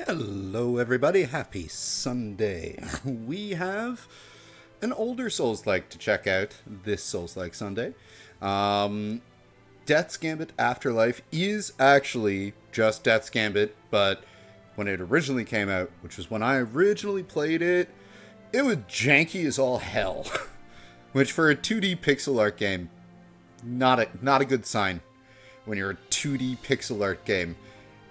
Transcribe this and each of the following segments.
Hello, everybody. Happy Sunday. We have an older Souls-like to check out this Souls-like Sunday. Death's Gambit Afterlife is actually just Death's Gambit, but when it originally came out, which was when I originally played it, it was janky as all hell. Which for a 2D pixel art game, not a good sign when you're a 2D pixel art game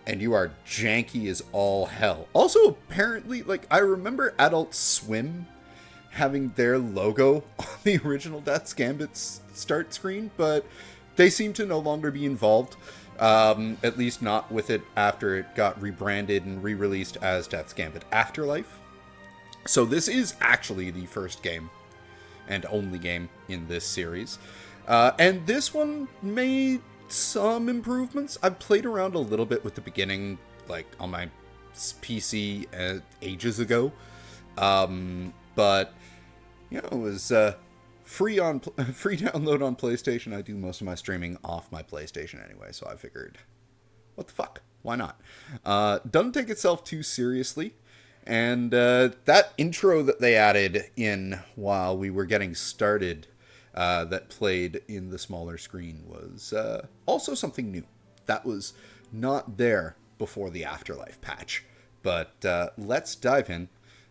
and you are janky as all hell. Also, apparently, I remember Adult Swim having their logo on the original Death's Gambit start screen, but they seem to no longer be involved, at least not with it after it got rebranded and re-released as Death's Gambit Afterlife. So this is actually the first game and only game in this series. And this one made some improvements. I've played around a little bit with the beginning, on my PC ages ago. But, it was free download on PlayStation. I do most of my streaming off my PlayStation anyway, so I figured, what the fuck? Why not? Doesn't take itself too seriously. And that intro that they added in while we were getting started, that played in the smaller screen, was also something new. That was not there before the Afterlife patch. But let's dive in,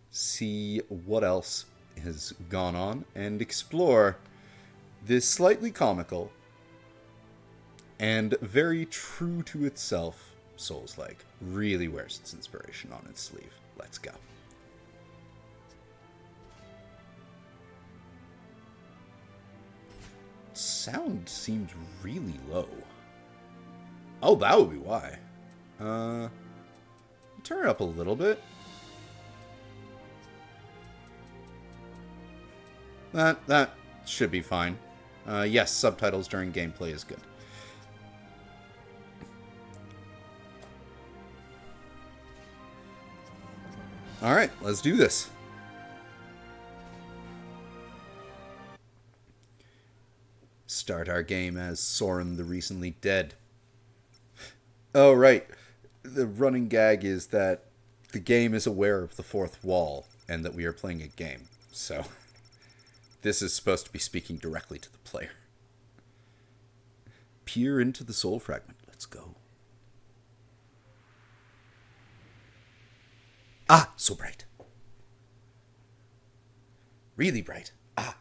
see what else has gone on, and explore this slightly comical and very true to itself Souls-like. Really wears its inspiration on its sleeve. Let's go. Sound seems really low. Oh, that would be why. Turn it up a little bit. That should be fine. Yes, subtitles during gameplay is good. Alright, let's do this. Start our game as Soren the Recently Dead. Oh, right. The running gag is that the game is aware of the fourth wall and that we are playing a game. So, this is supposed to be speaking directly to the player. Peer into the soul fragment. Let's go. Ah, so bright. Really bright. Ah.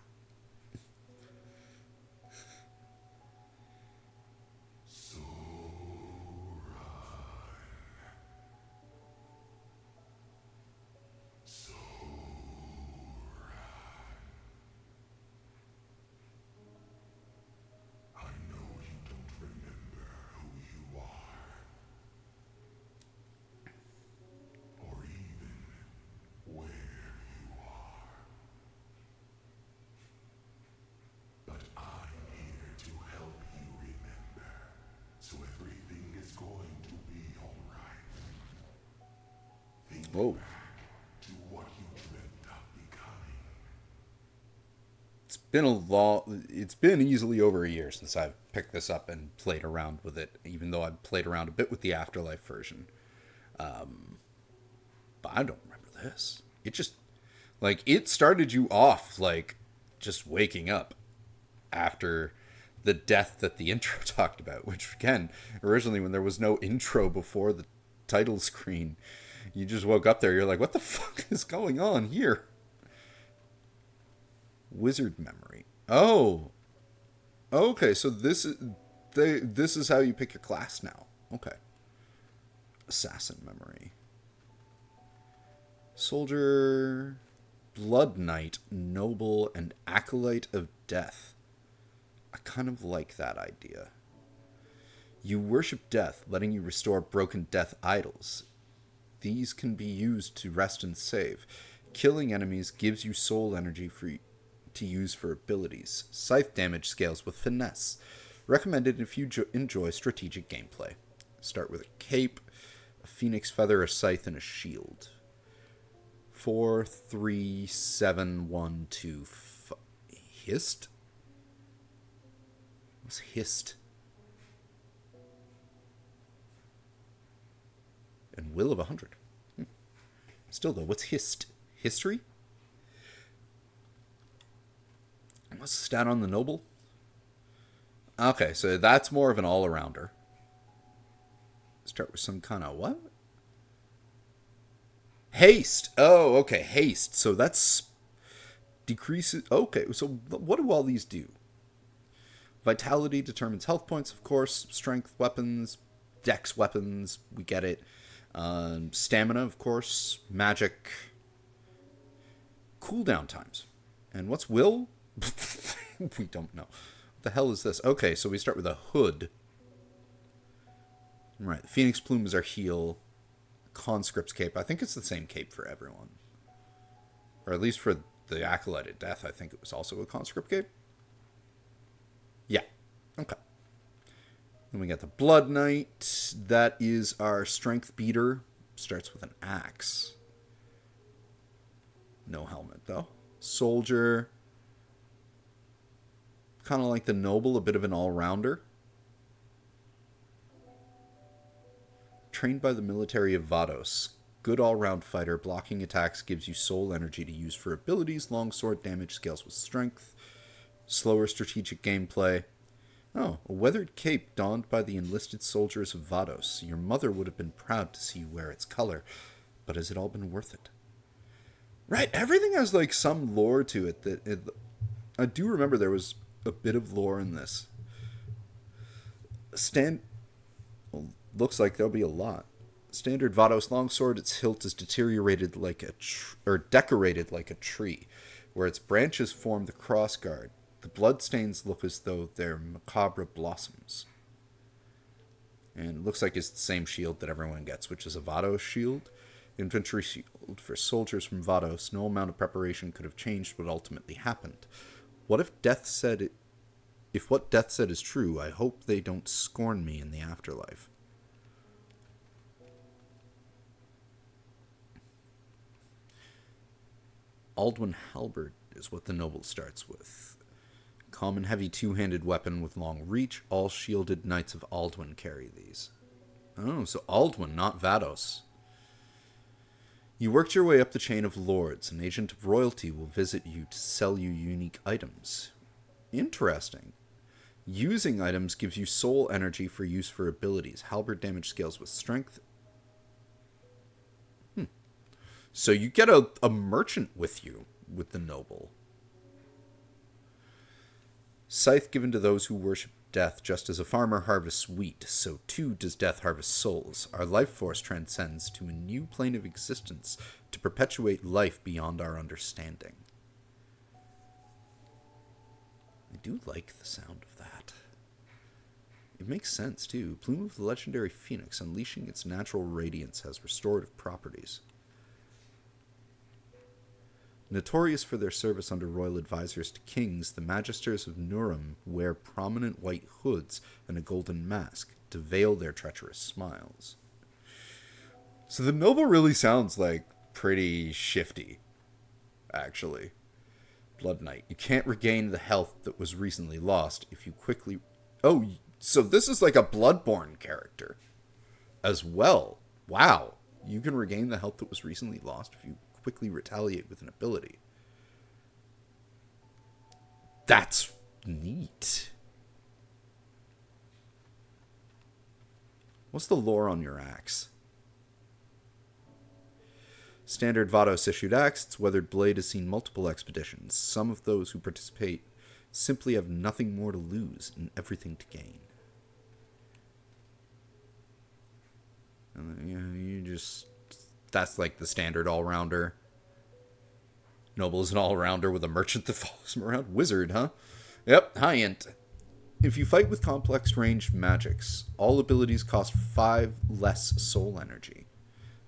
Whoa. It's been easily over a year since I've picked this up and played around with it, even though I've played around a bit with the Afterlife version. But I don't remember this. It just, it started you off, just waking up after the death that the intro talked about, which, again, originally when there was no intro before the title screen, you just woke up there, you're like, what the fuck is going on here? Wizard memory. Oh. Okay, so this is how you pick your class now. Okay. Assassin memory. Soldier, Blood Knight, Noble, and Acolyte of Death. I kind of like that idea. You worship death, letting you restore broken death idols. These can be used to rest and save. Killing enemies gives you soul energy to use for abilities. Scythe damage scales with finesse. Recommended if you enjoy strategic gameplay. Start with a cape, a phoenix feather, a scythe, and a shield. 4, 3, 7, 1, 2, Hist? What's Hist? And Will of 100. Still though, what's history? What's the stat on the noble? Okay, so that's more of an all-arounder. Start with some kind of what? Haste. Oh, okay, haste. So that's decreases. Okay, so what do all these do? Vitality determines health points, of course. Strength weapons, dex weapons. We get it. Stamina, of course. Magic. Cooldown times. And what's will? We don't know. What the hell is this? Okay, so we start with a hood. Right, the Phoenix Plume is our heal. Conscript's Cape. I think it's the same cape for everyone. Or at least for the Acolyted Death, I think it was also a Conscript Cape. Yeah. Okay. Then we got the Blood Knight. That is our Strength Beater. Starts with an axe. No helmet, though. Soldier. Kind of like the Noble, a bit of an all-rounder. Trained by the military of Vados. Good all-round fighter. Blocking attacks gives you soul energy to use for abilities. Longsword damage scales with strength. Slower strategic gameplay. Oh, a weathered cape donned by the enlisted soldiers of Vados. Your mother would have been proud to see you wear its color. But has it all been worth it? Right, everything has like some lore to it. I do remember there was a bit of lore in this. Well, looks like there'll be a lot. Standard Vados longsword, its hilt is deteriorated like decorated like a tree, where its branches form the crossguard. The bloodstains look as though they're macabre blossoms. And it looks like it's the same shield that everyone gets, which is a Vados shield. Infantry shield for soldiers from Vados. No amount of preparation could have changed what ultimately happened. What if Death said it? If what Death said is true, I hope they don't scorn me in the afterlife. Aldwin Halberd is what the noble starts with. Common heavy two-handed weapon with long reach. All shielded knights of Aldwin carry these. Oh, so Aldwin, not Vados. You worked your way up the chain of lords. An agent of royalty will visit you to sell you unique items. Interesting. Using items gives you soul energy for use for abilities. Halberd damage scales with strength. So you get a merchant with you, with the noble. Scythe given to those who worship death. Just as a farmer harvests wheat, so too does death harvest souls. Our life force transcends to a new plane of existence to perpetuate life beyond our understanding. I do like the sound of that. It makes sense, too. Plume of the legendary phoenix, unleashing its natural radiance, has restorative properties. Notorious for their service under royal advisors to kings, the Magisters of Nurum wear prominent white hoods and a golden mask to veil their treacherous smiles. So the noble really sounds like pretty shifty, actually. Blood Knight. You can't regain the health that was recently lost if you quickly... Oh, so this is like a Bloodborne character as well. Wow. You can regain the health that was recently lost if you quickly retaliate with an ability. That's neat. What's the lore on your axe? Standard Vados issued axe. Its weathered blade has seen multiple expeditions. Some of those who participate simply have nothing more to lose and everything to gain. And you just... That's like the standard all-rounder. Noble is an all-rounder with a merchant that follows him around. Wizard, huh? Yep, high-int. If you fight with complex ranged magics, all abilities cost 5 less soul energy.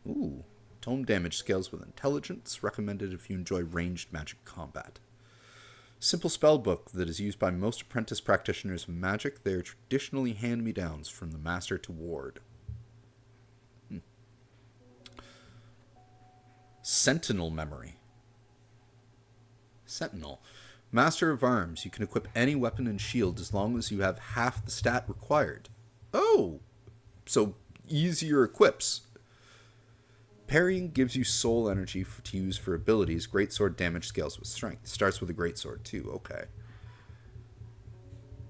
Ooh. Tome damage scales with intelligence, recommended if you enjoy ranged magic combat. Simple spellbook that is used by most apprentice practitioners of magic. They are traditionally hand-me-downs from the master to ward. Sentinel memory. Sentinel. Master of arms. You can equip any weapon and shield as long as you have half the stat required. Oh! So, easier equips. Parrying gives you soul energy to use for abilities. Greatsword damage scales with strength. Starts with a greatsword too. Okay.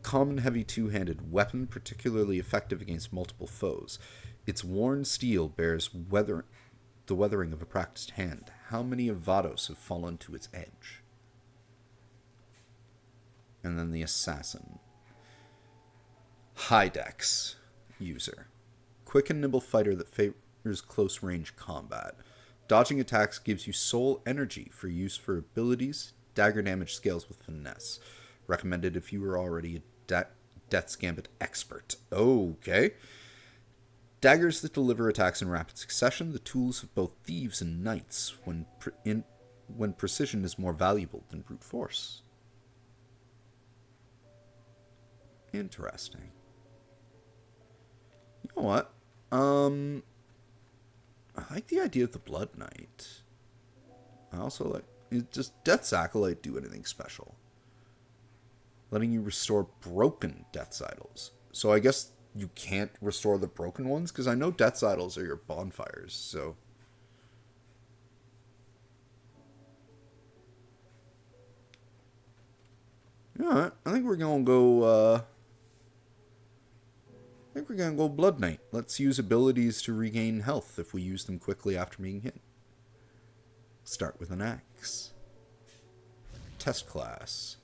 Common heavy two-handed weapon, particularly effective against multiple foes. Its worn steel bears the weathering of a practiced hand. How many of Vados have fallen to its edge? And then the assassin. High dex user. Quick and nimble fighter that favors close range combat. Dodging attacks gives you soul energy for use for abilities. Dagger damage scales with finesse. Recommended if you were already a Death's Gambit expert. Okay. Daggers that deliver attacks in rapid succession, the tools of both thieves and knights when precision is more valuable than brute force. Interesting. You know what? I like the idea of the Blood Knight. I also like... Does Death's Acolyte do anything special? Letting you restore broken Death's Idols. So I guess you can't restore the broken ones? Because I know Death's Idols are your bonfires, so... Yeah, I think we're going to go... I think we're going to go Blood Knight. Let's use abilities to regain health if we use them quickly after being hit. Start with an axe. Test class.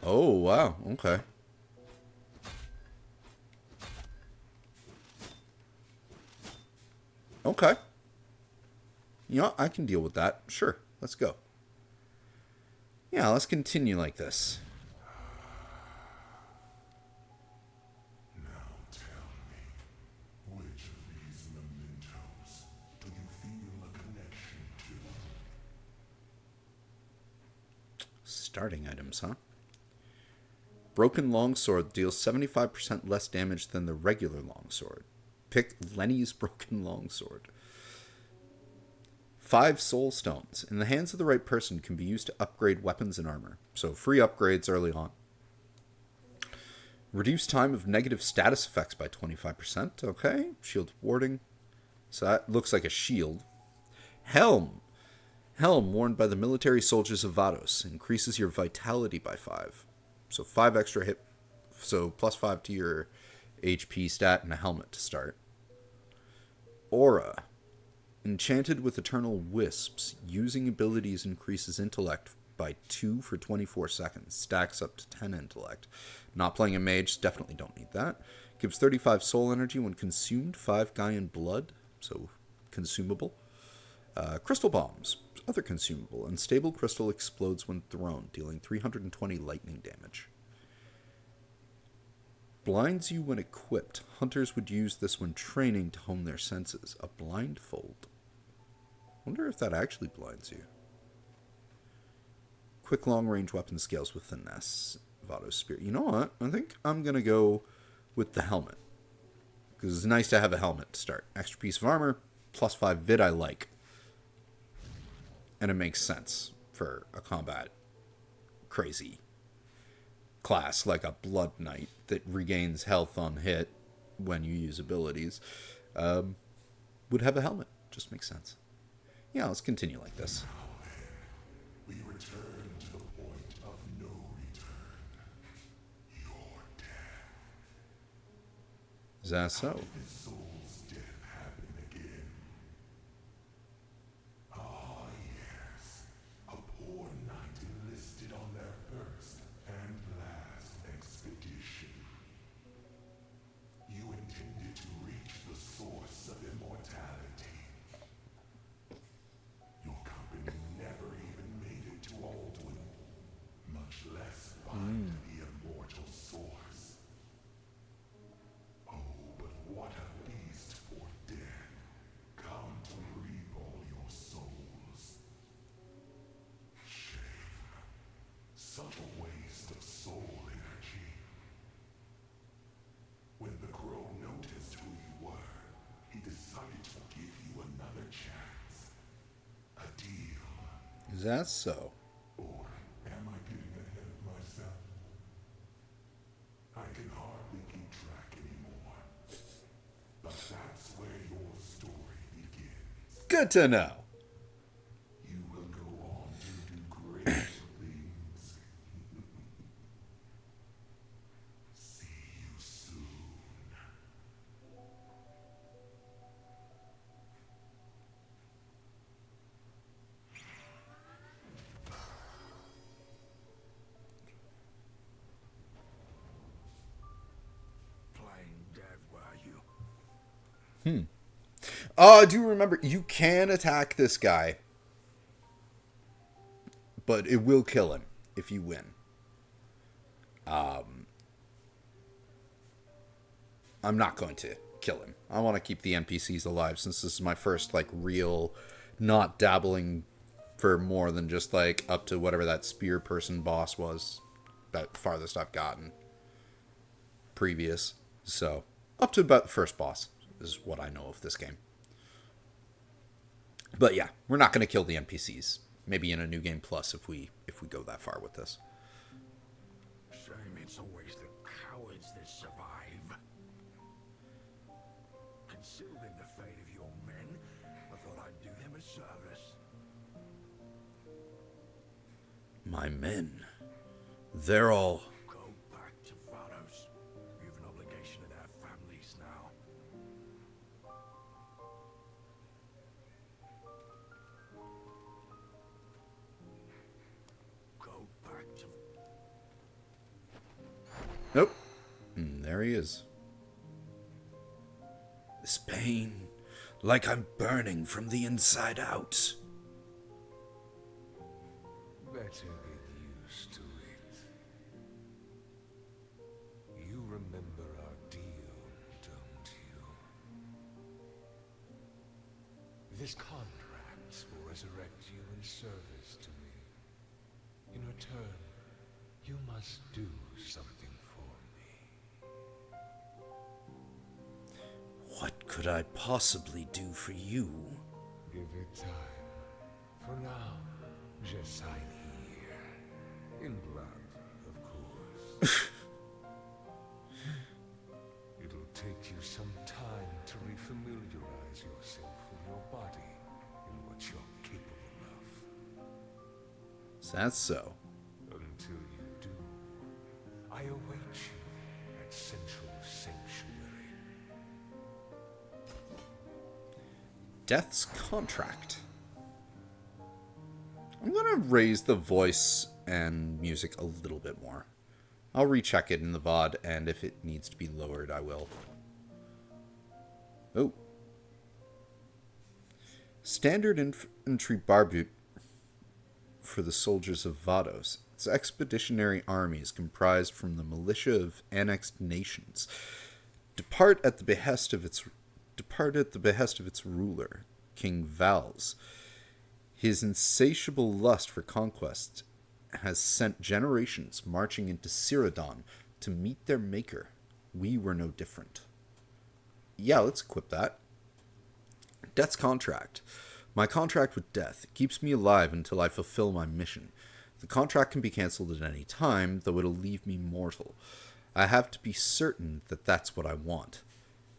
Oh, wow. Okay. Okay. Yeah, I can deal with that. Sure. Let's go. Yeah, let's continue like this. Now tell me, which of these mementos do you feel a connection to? Starting items, huh? Broken Longsword deals 75% less damage than the regular longsword. Pick Lenny's Broken Longsword. 5 Soul Stones, in the hands of the right person, can be used to upgrade weapons and armor. So free upgrades early on. Reduce time of negative status effects by 25%. Okay. Shield warding. So that looks like a shield. Helm. Helm, worn by the military soldiers of Vados, increases your vitality by 5. So 5 extra hit. So plus 5 to your HP stat and a helmet to start. Aura. Enchanted with Eternal Wisps, using abilities increases intellect by 2 for 24 seconds. Stacks up to 10 intellect. Not playing a mage, definitely don't need that. Gives 35 soul energy when consumed, 5 Gaian blood, so consumable. Crystal bombs, other consumable. Unstable crystal explodes when thrown, dealing 320 lightning damage. Blinds you when equipped. Hunters would use this when training to hone their senses. A blindfold. Wonder if that actually blinds you. Quick long-range weapon scales with finesse. Vados Spirit. You know what? I think I'm going to go with the helmet. Because it's nice to have a helmet to start. Extra piece of armor, plus 5 vid I like. And it makes sense for a combat crazy class like a Blood Knight that regains health on hit when you use abilities. Would have a helmet. Just makes sense. Yeah, let's continue like this. Now then, we return to the point of no return. Your death. Is that so? Did the soul's death happen again? Ah, yes. A poor knight enlisted on their first and last expedition. You intended to reach the source of immortality. Your company never even made it to Alduin, much less find the immortal source. Oh, but what a beast for death, come to reap all your souls. Shame. Such a waste of soul energy. When the crow noticed who you were, he decided to give you another chance. A deal. Is that so? Or am I Good to know. You will go on to do great things. See you soon. Playing dead, were you? Oh, I do remember you can attack this guy, but it will kill him if you win. I'm not going to kill him. I want to keep the NPCs alive since this is my first like real, not dabbling for more than just like up to whatever that spear person boss was, that farthest I've gotten previous. So up to about the first boss is what I know of this game. But yeah, we're not going to kill the NPCs. Maybe in a new game plus if we go that far with this. Shame it's always the cowards that survive. Considering the fate of your men, I thought I'd do them a service. My men, they're all... Go back to Vados. You have an obligation to their families now. Go back to... Nope. There he is. This pain, like I'm burning from the inside out. Better get used to it. You remember our deal, don't you? This contract will resurrect you in service to me. In return, you must do something for me. What could I possibly do for you? Give it time. For now, just sign here. In blood, of course. It'll take you some time to refamiliarize yourself with your body and what you're capable of. Is that so? Until you do, I await you at Central Sanctuary. Death's Contract. I'm gonna raise the voice and music a little bit more. I'll recheck it in the VOD, and if it needs to be lowered, I will. Oh. Standard infantry barbute for the soldiers of Vados. Its expeditionary army is comprised from the militia of annexed nations. Depart at the behest of its ruler, King Vals. His insatiable lust for conquest has sent generations marching into Cyrodion to meet their maker. We were no different. Yeah, let's equip that. Death's Contract. My contract with death keeps me alive until I fulfill my mission. The contract can be cancelled at any time, though it'll leave me mortal. I have to be certain that that's what I want.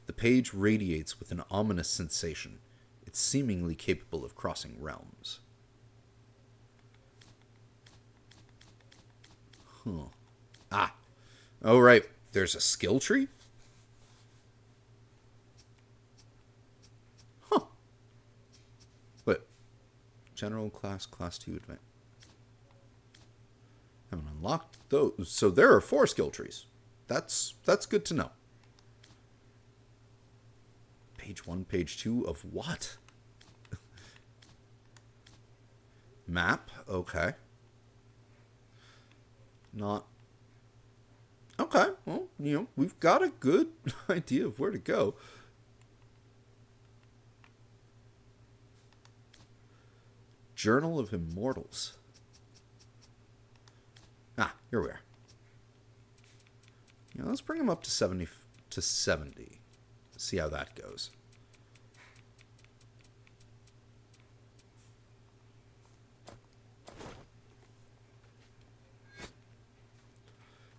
The page radiates with an ominous sensation. It's seemingly capable of crossing realms. Huh. Ah. Oh, right. There's a skill tree? Huh. Wait. General class, class 2 advanced. Haven't unlocked those. So there are 4 skill trees. That's good to know. Page 1, page 2 of what? Map? Okay. Not... Okay, well, we've got a good idea of where to go. Journal of Immortals. Ah, here we are. Let's bring him up to 70. See how that goes.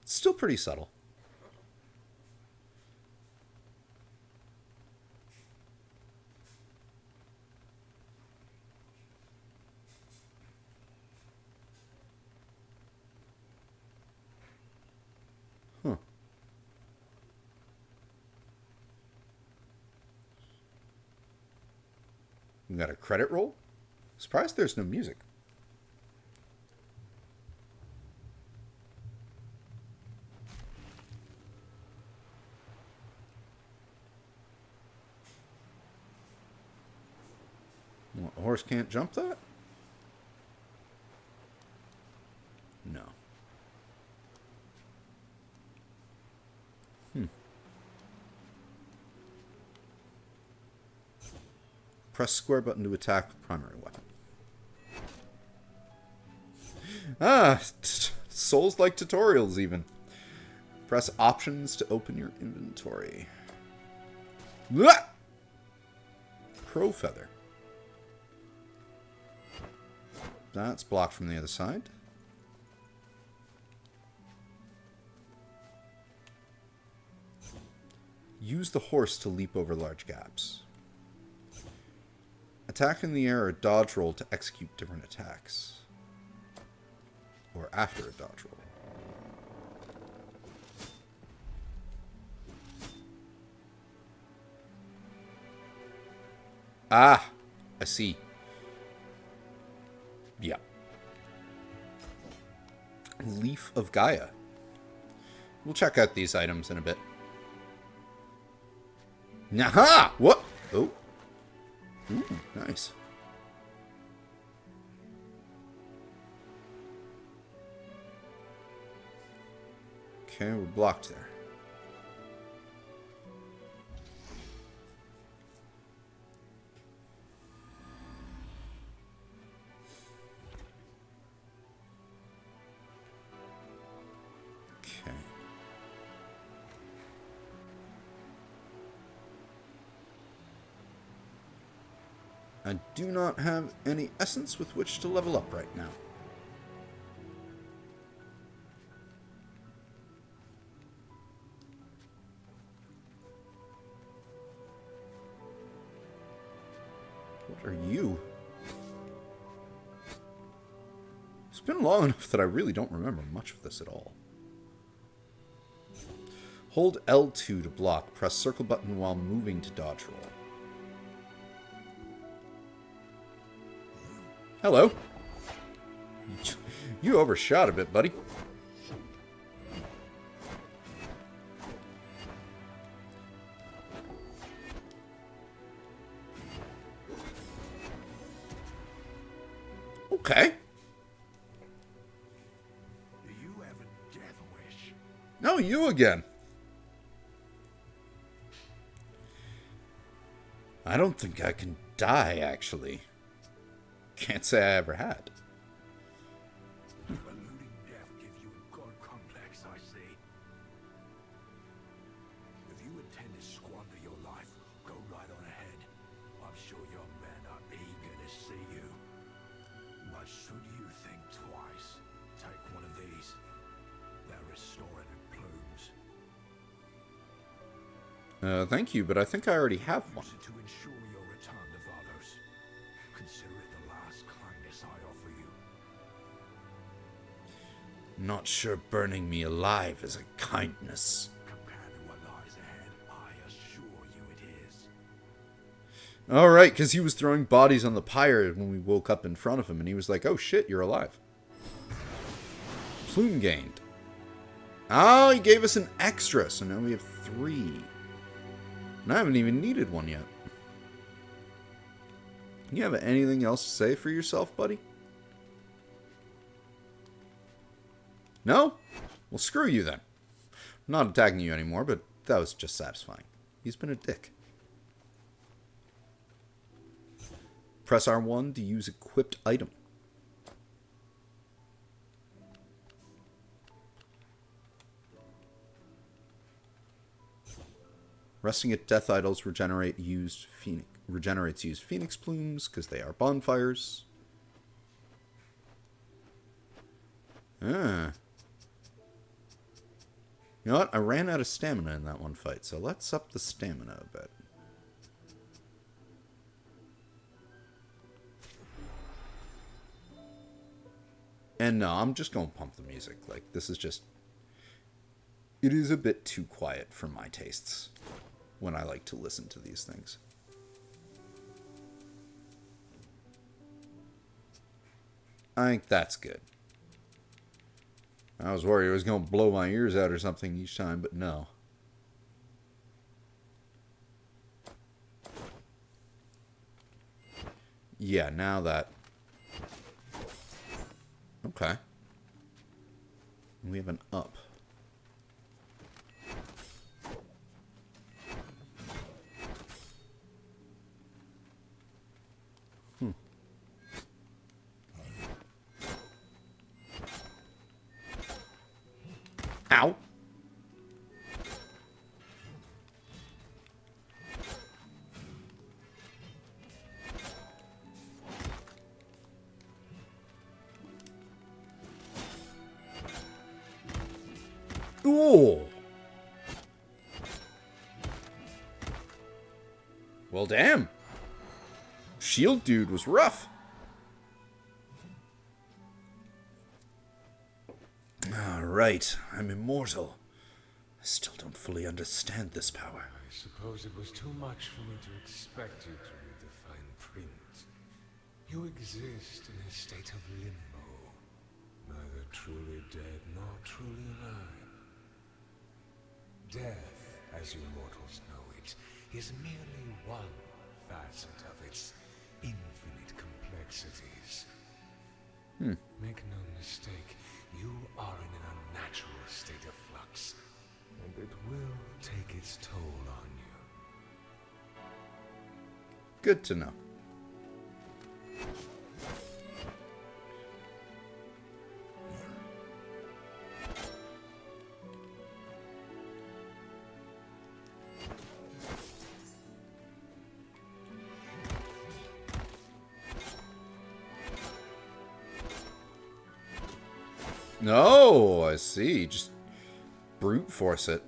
It's still pretty subtle. We got a credit roll. Surprised there's no music. What, a horse can't jump that? No. Press square button to attack with primary weapon. Ah, Souls like tutorials even. Press options to open your inventory. Blah! Crow feather. That's blocked from the other side. Use the horse to leap over large gaps. Attack in the air or dodge roll to execute different attacks. Or after a dodge roll. Ah! I see. Yeah. Leaf of Gaia. We'll check out these items in a bit. Naha! What? Oh. Ooh, nice. Okay, we're blocked there. Okay. I do not have any essence with which to level up right now. What are you? It's been long enough that I really don't remember much of this at all. Hold L2 to block. Press circle button while moving to dodge roll. Hello. You overshot a bit, buddy. Okay. Do you have a death wish? No, you again. I don't think I can die, actually. Can't say I ever had. Eluding death gives you a god complex, I see. If you intend to squander your life, go right on ahead. I'm sure your men are eager to see you. But should you think twice, take one of these. They're restorative plumes. Thank you, but I think I already have one. Use it to ensure your return to Vados. Consider it the last kindness I offer you. Not sure burning me alive is a kindness. Compared to what lies ahead, I assure you it is. Alright, because he was throwing bodies on the pyre when we woke up in front of him, and he was like, oh shit, you're alive. Plume gained. Oh, he gave us an extra, so now we have 3. And I haven't even needed one yet. You have anything else to say for yourself, buddy? No? Well, screw you then. I'm not attacking you anymore, but that was just satisfying. He's been a dick. Press R1 to use equipped item. Resting at death idols regenerates used phoenix plumes because they are bonfires. Ah. You know what? I ran out of stamina in that one fight, so let's up the stamina a bit. And no, I'm just going to pump the music. Like, this is just... It is a bit too quiet for my tastes when I like to listen to these things. I think that's good. I was worried it was going to blow my ears out or something each time, but no. Yeah, now that... Okay. We have an up. Ow. Ooh. Well, damn. Shield dude was rough. Alright, I'm immortal. I still don't fully understand this power. I suppose it was too much for me to expect you to read the fine print. You exist in a state of limbo, neither truly dead nor truly alive. Death, as you mortals know it, is merely one facet of its infinite complexities. Make no mistake, you are in an unnatural state of flux, and it will take its toll on you. Good to know. No, I see. Just brute force it.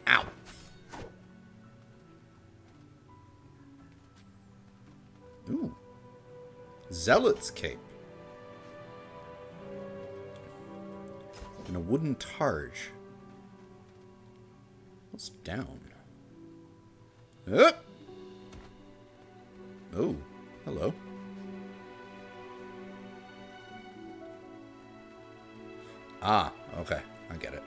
Ow. Ooh. Zealot's cape. And a wooden targe. What's down? Up. Oh, hello. Ah, okay. I get it.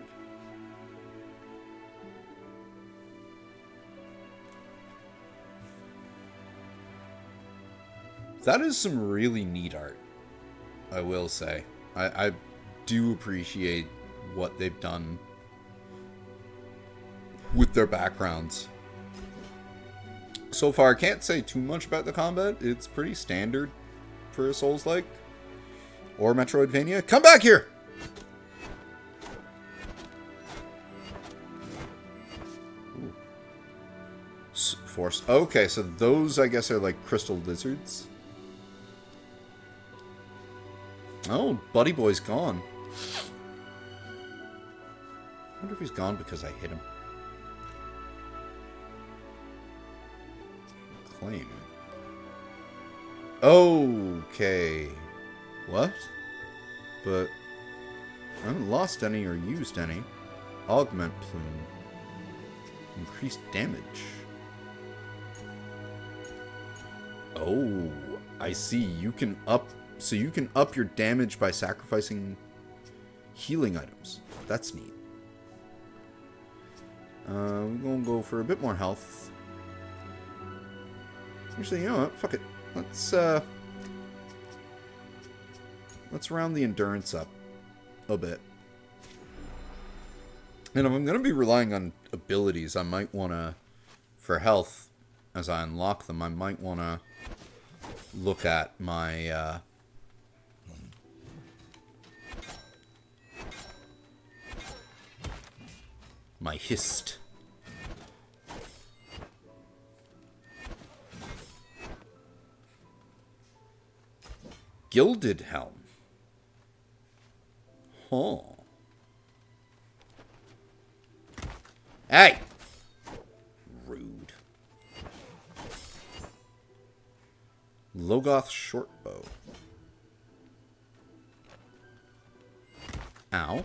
That is some really neat art, I will say. I do appreciate what they've done with their backgrounds. So far, I can't say too much about the combat. It's pretty standard for a Souls-like or Metroidvania. Come back here! Ooh. Force. Okay, so those, I guess, are like crystal lizards. Oh, Buddy Boy's gone. I wonder if he's gone because I hit him. Claim. Okay. What? But I haven't lost any or used any. Augment plume. Increased damage. Oh, I see. You can up... So you can up your damage by sacrificing healing items. That's neat. We're gonna go for a bit more health. Actually, you know what? Fuck it. Let's round the endurance up a bit. And if I'm going to be relying on abilities, I might want to, for health, as I unlock them, I might want to look at my, my hist. Gilded helm. Huh. Hey! Rude. Logoth shortbow. Ow.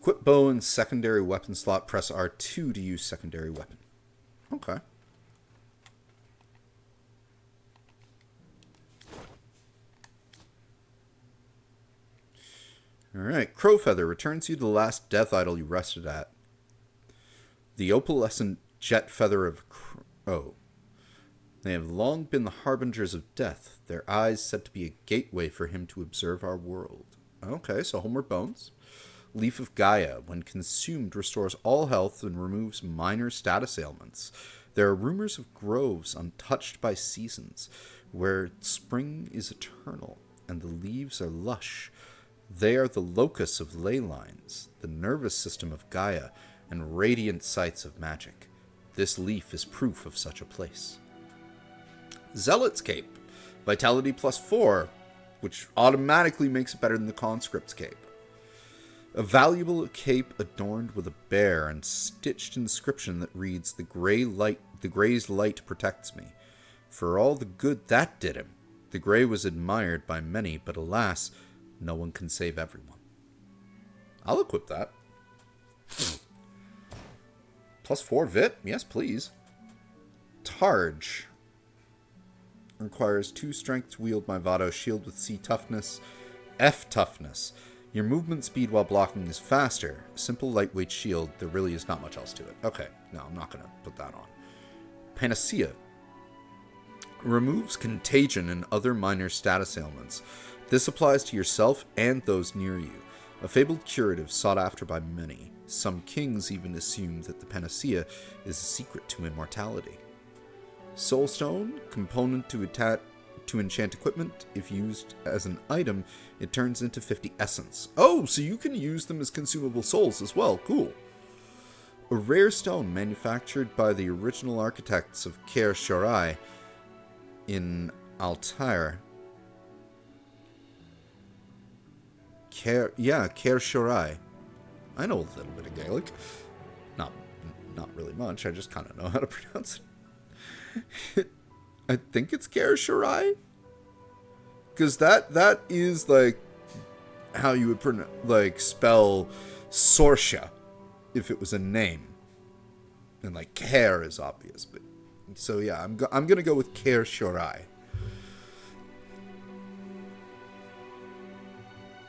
Equip bow and secondary weapon slot. Press R2 to use secondary weapon. Okay. Alright. Crow Feather returns you to the last death idol you rested at. The opalescent jet feather of Crow. They have long been the harbingers of death, their eyes said to be a gateway for him to observe our world. Okay, so homeward bones. Leaf of Gaia, when consumed, restores all health and removes minor status ailments. There are rumors of groves untouched by seasons, where spring is eternal and the leaves are lush. They are the locus of ley lines, the nervous system of Gaia, and radiant sites of magic. This leaf is proof of such a place. Zealot's Cape. Vitality +4, which automatically makes it better than the Conscript's Cape. A valuable cape adorned with a bear and stitched inscription that reads, the gray's light protects me. For all the good that did him, the gray was admired by many, but alas, no one can save everyone. I'll equip that. +4 Vit? Yes, please. Targe. Requires 2 strength to wield my Vado shield with C toughness, F toughness. Your movement speed while blocking is faster. A simple lightweight shield, there really is not much else to it. Okay, no, I'm not going to put that on. Panacea. Removes contagion and other minor status ailments. This applies to yourself and those near you. A fabled curative sought after by many. Some kings even assume that the panacea is a secret to immortality. Soulstone, component to enchant equipment. If used as an item, it turns into 50 essence. Oh, so you can use them as consumable souls as well. Cool. A rare stone manufactured by the original architects of Kaer Shorai in Altair. Kaer Shorai. I know a little bit of Gaelic. Not really much. I just kind of know how to pronounce it. I think it's Kaer Shorai, because that is like how you would spell Sorsha if it was a name, and like Kaer is obvious, but so yeah, I'm gonna go with Kaer Shorai.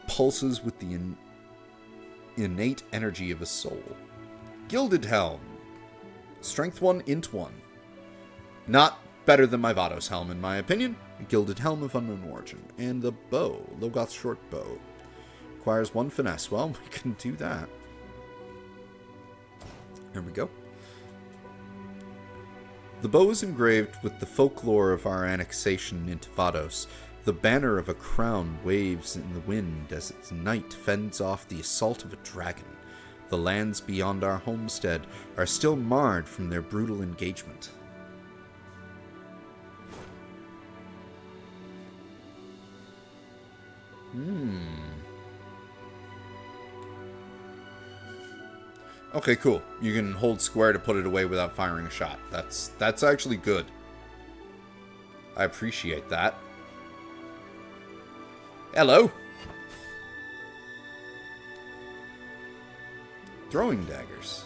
Pulses with the innate energy of a soul. Gilded Helm. Strength 1, Int 1. Not better than my Vados Helm, in my opinion. A Gilded Helm of Unknown Origin. And the bow. Logoth Short Bow. Requires 1 finesse. Well, we can do that. There we go. The bow is engraved with the folklore of our annexation into Vados. The banner of a crown waves in the wind as its knight fends off the assault of a dragon. The lands beyond our homestead are still marred from their brutal engagement. Okay, cool. You can hold square to put it away without firing a shot. That's actually good. I appreciate that. Hello. Throwing daggers.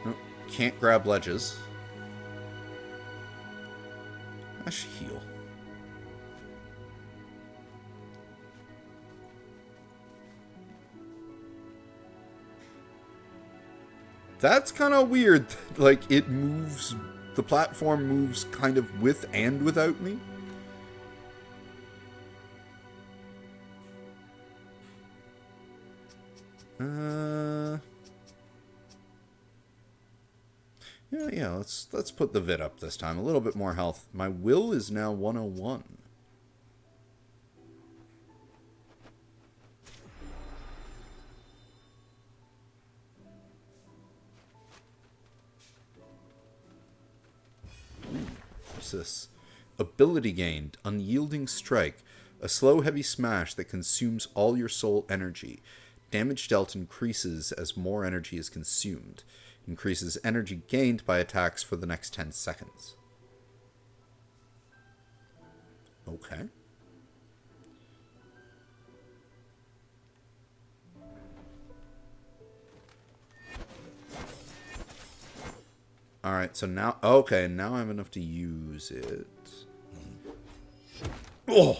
Oh, can't grab ledges. I should heal. That's kind of weird. Like, it moves... The platform moves kind of with and without me. Yeah, let's put the vid up this time. A little bit more health. My will is now 101. What's this? Ability gained. Unyielding strike. A slow, heavy smash that consumes all your soul energy. Damage dealt increases as more energy is consumed. Increases energy gained by attacks for the next 10 seconds. Okay. Alright, so now... Okay, now I have enough to use it. Oh!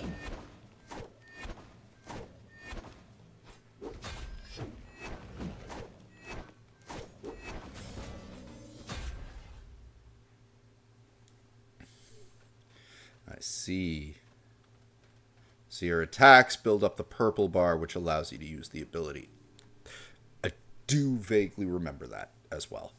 I see. So your attacks build up the purple bar, which allows you to use the ability. I do vaguely remember that as well.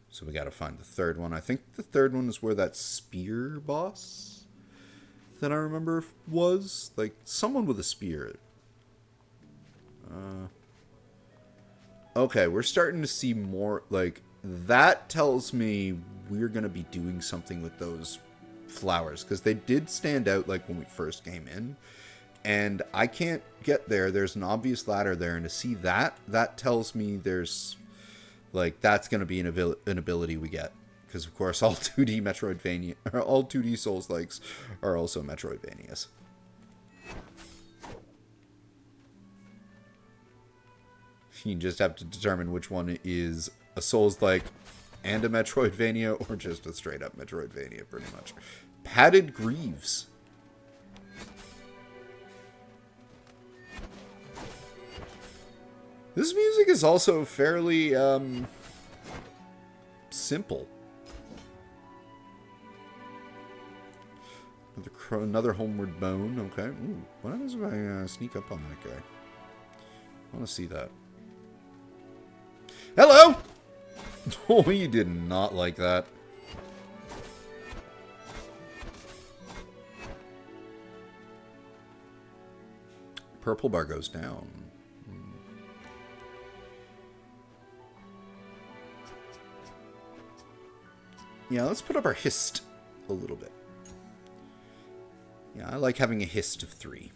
So we gotta find the third one. I think the third one is where that spear boss that I remember was. Like, someone with a spear. Okay, we're starting to see more, like, that tells me we're gonna be doing something with those flowers, because they did stand out, like, when we first came in, and I can't get there. There's an obvious ladder there, and to see that, that tells me there's, like, that's gonna be an ability we get, because, of course, all 2D Metroidvania, or all 2D Souls-likes are also Metroidvanias. You just have to determine which one is a Souls-like and a Metroidvania, or just a straight-up Metroidvania, pretty much. Padded Greaves. This music is also fairly, simple. Another Homeward Bone, okay. Ooh, what happens if I sneak up on that guy? I want to see that. Hello! Oh, you did not like that. Purple bar goes down. Yeah, let's put up our hist a little bit. Yeah, I like having a hist of 3.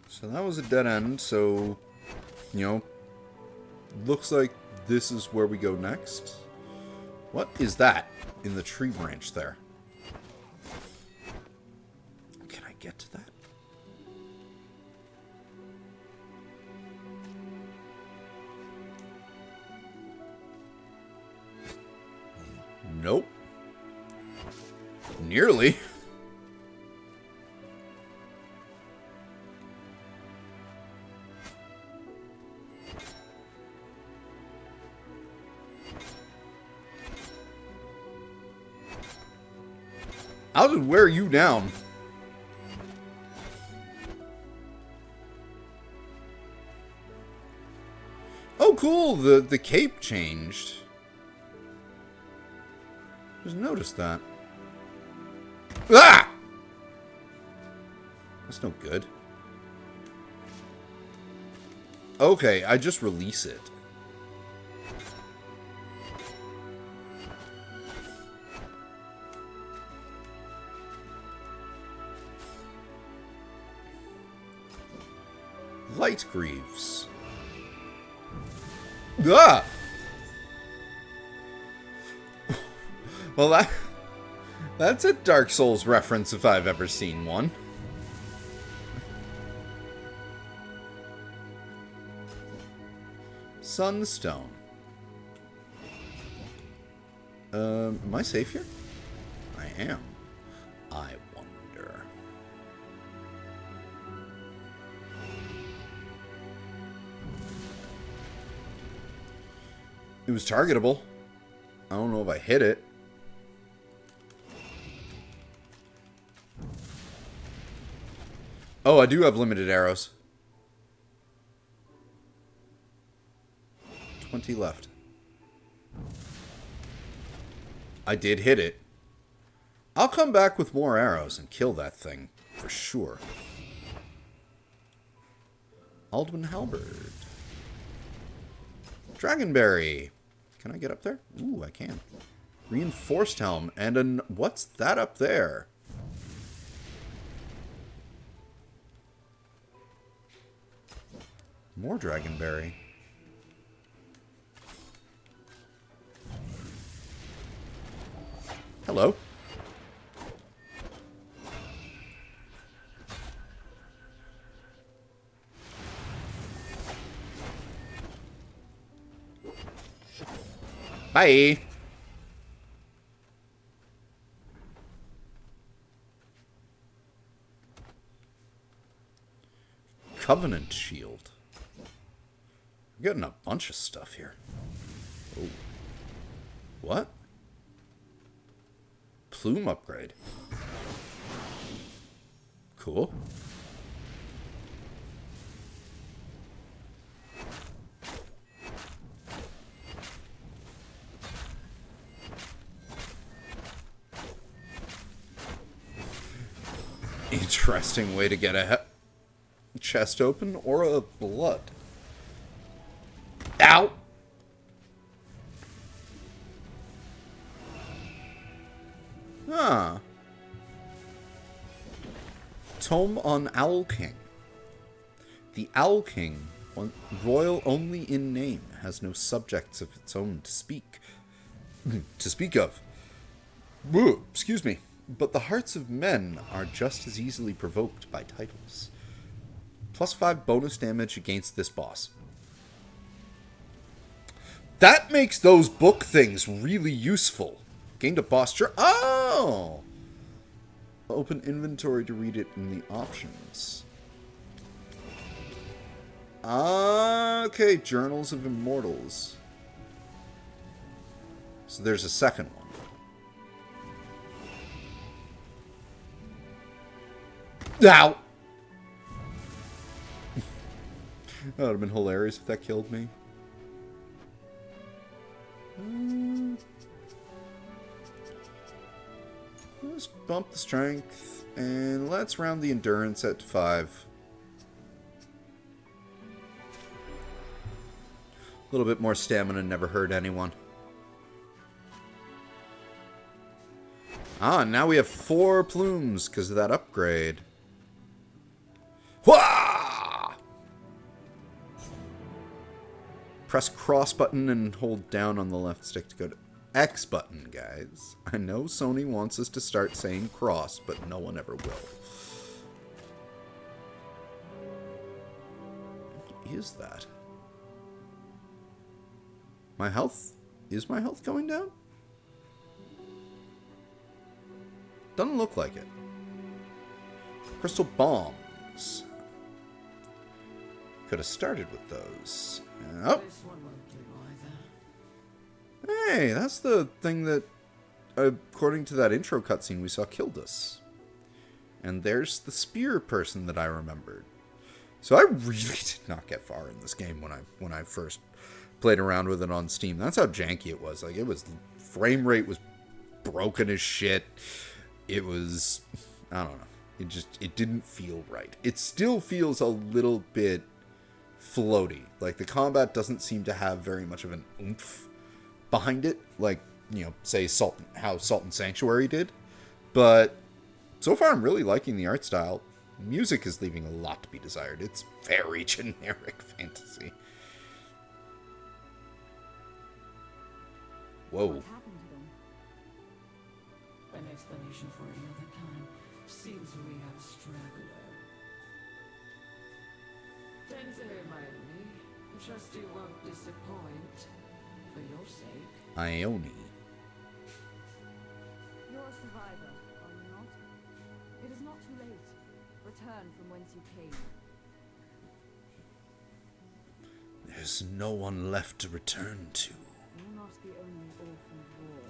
So that was a dead end, so, you know, looks like this is where we go next. What is that in the tree branch there? Can I get to that? Nope. Nearly. I'll just wear you down. Oh, cool. The cape changed. Just noticed that. Ah! That's no good. Okay, I just release it. Light Greaves. Ah! Well, that's a Dark Souls reference if I've ever seen one. Sunstone. Am I safe here? I am. I wonder. It was targetable. I don't know if I hit it. Oh, I do have limited arrows. 20 left. I did hit it. I'll come back with more arrows and kill that thing, for sure. Aldwin Halberd. Dragonberry. Can I get up there? Ooh, I can. Reinforced helm. And an... What's that up there? More Dragonberry. Hello. Bye. Covenant shield. We're getting a bunch of stuff here. Oh. What? Plume upgrade. Cool. Interesting way to get a chest open, aura of blood. Ow! Huh. Tome on Owl King. The Owl King, royal only in name, has no subjects of its own to speak of. Whoa, excuse me. But the hearts of men are just as easily provoked by titles. +5 bonus damage against this boss. That makes those book things really useful. Gained a posture. Oh! Open inventory to read it in the options. Okay, Journals of Immortals. So there's a second one. Ow! That would have been hilarious if that killed me. Let's bump the strength, and let's round the endurance at 5. A little bit more stamina never hurt anyone. Ah, now we have 4 plumes because of that upgrade. Wah! Press cross button and hold down on the left stick to go to X button, guys. I know Sony wants us to start saying cross, but no one ever will. What is that? My health? Is my health going down? Doesn't look like it. Crystal bombs. Could have started with those. Oh. Hey, that's the thing that, according to that intro cutscene, we saw killed us. And there's the spear person that I remembered. So I really did not get far in this game when I first played around with it on Steam. That's how janky it was. Like, it was, frame rate was broken as shit. It was, I don't know. It didn't feel right. It still feels a little bit floaty. Like, the combat doesn't seem to have very much of an oomph behind it. Like, you know, say how Salt and Sanctuary did. But so far I'm really liking the art style. Music is leaving a lot to be desired. It's very generic fantasy. Whoa. What happened to them? An explanation for another time. Seems we have a straggler. Thanks, my enemy. Trust you won't disappoint. For your sake. Ione. You're a survivor, are you not? It is not too late. Return from whence you came. There's no one left to return to. You're not the only orphan of war,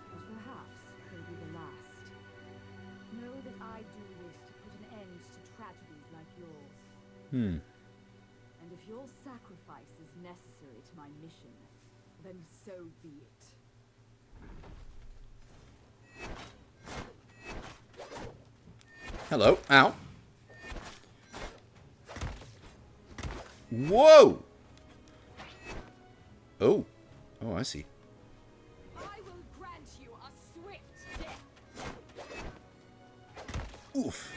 but perhaps you'll be the last. Know that I do this to put an end to tragedies like yours. And if your sacrifice is necessary to my mission, then so be it. Hello. Ow. Whoa! Oh. Oh, I see. I will grant you a swift death. Oof.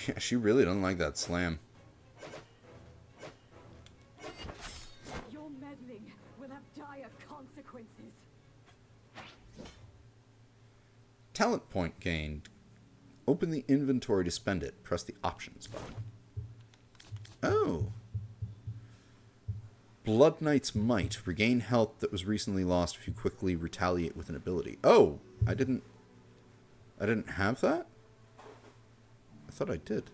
Yeah, she really doesn't like that slam. Your meddling will have dire consequences. Talent point gained. Open the inventory to spend it. Press the options button. Oh. Blood Knight's Might. Regain health that was recently lost if you quickly retaliate with an ability. Oh, I didn't have that? I thought I did.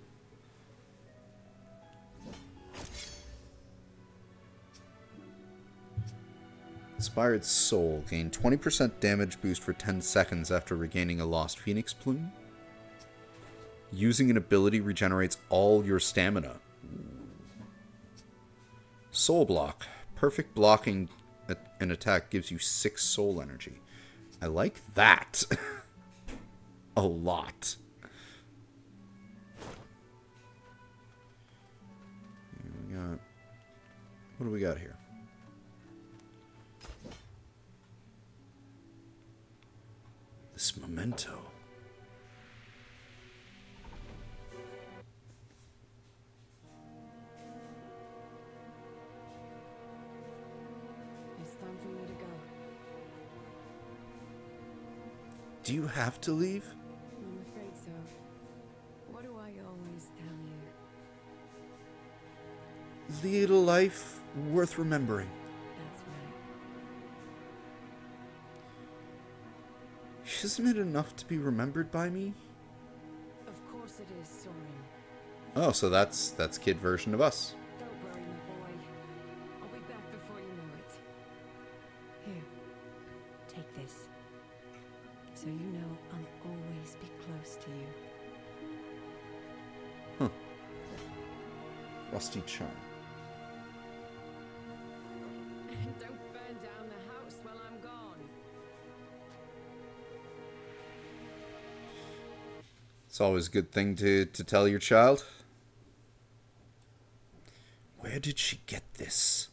Inspired Soul. Gain 20% damage boost for 10 seconds after regaining a lost Phoenix Plume. Using an ability regenerates all your stamina. Soul Block. Perfect blocking an attack gives you 6 soul energy. I like that. A lot. What do we got here? This memento. It's time for me to go. Do you have to leave? I'm afraid so. What do I always tell you? Lead a life worth remembering. That's right. Isn't it enough to be remembered by me? Of course it is, Soren. Oh, so that's kid version of us. Don't worry, my boy. I'll be back before you know it. Here, take this. So you know I'll always be close to you. Rusty charm. And don't burn down the house while I'm gone. It's always a good thing to tell your child. Where did she get this?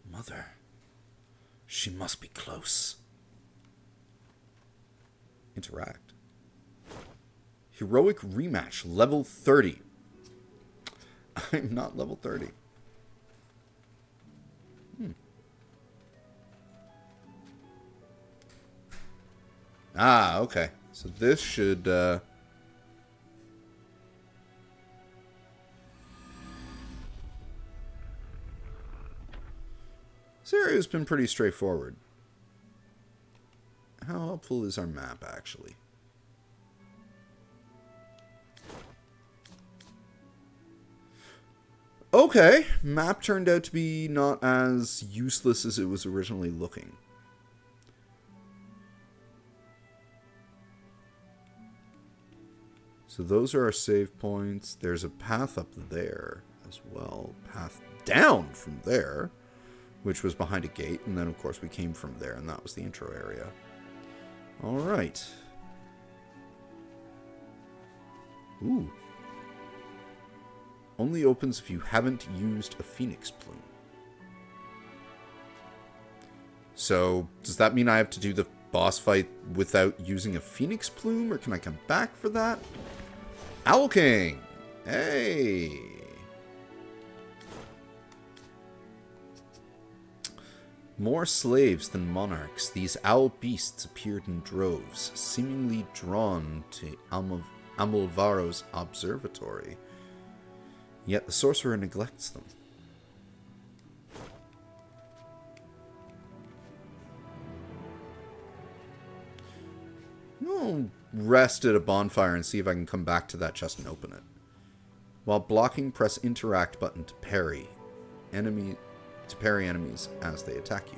Mother. She must be close. Interact. Heroic rematch, level 30. I'm not level 30. Ah, okay. So this should... This area's been pretty straightforward. How helpful is our map, actually? Okay, map turned out to be not as useless as it was originally looking. So those are our save points. There's a path up there as well. Path down from there, which was behind a gate. And then, of course, we came from there, and that was the intro area. All right. Ooh. Only opens if you haven't used a Phoenix Plume. So, does that mean I have to do the boss fight without using a Phoenix Plume, or can I come back for that? Owl King! Hey! More slaves than monarchs, these owl beasts appeared in droves, seemingly drawn to Amulvaro's observatory. Yet the sorcerer neglects them. I'll rest at a bonfire and see if I can come back to that chest and open it. While blocking, press interact button to parry enemies as they attack you.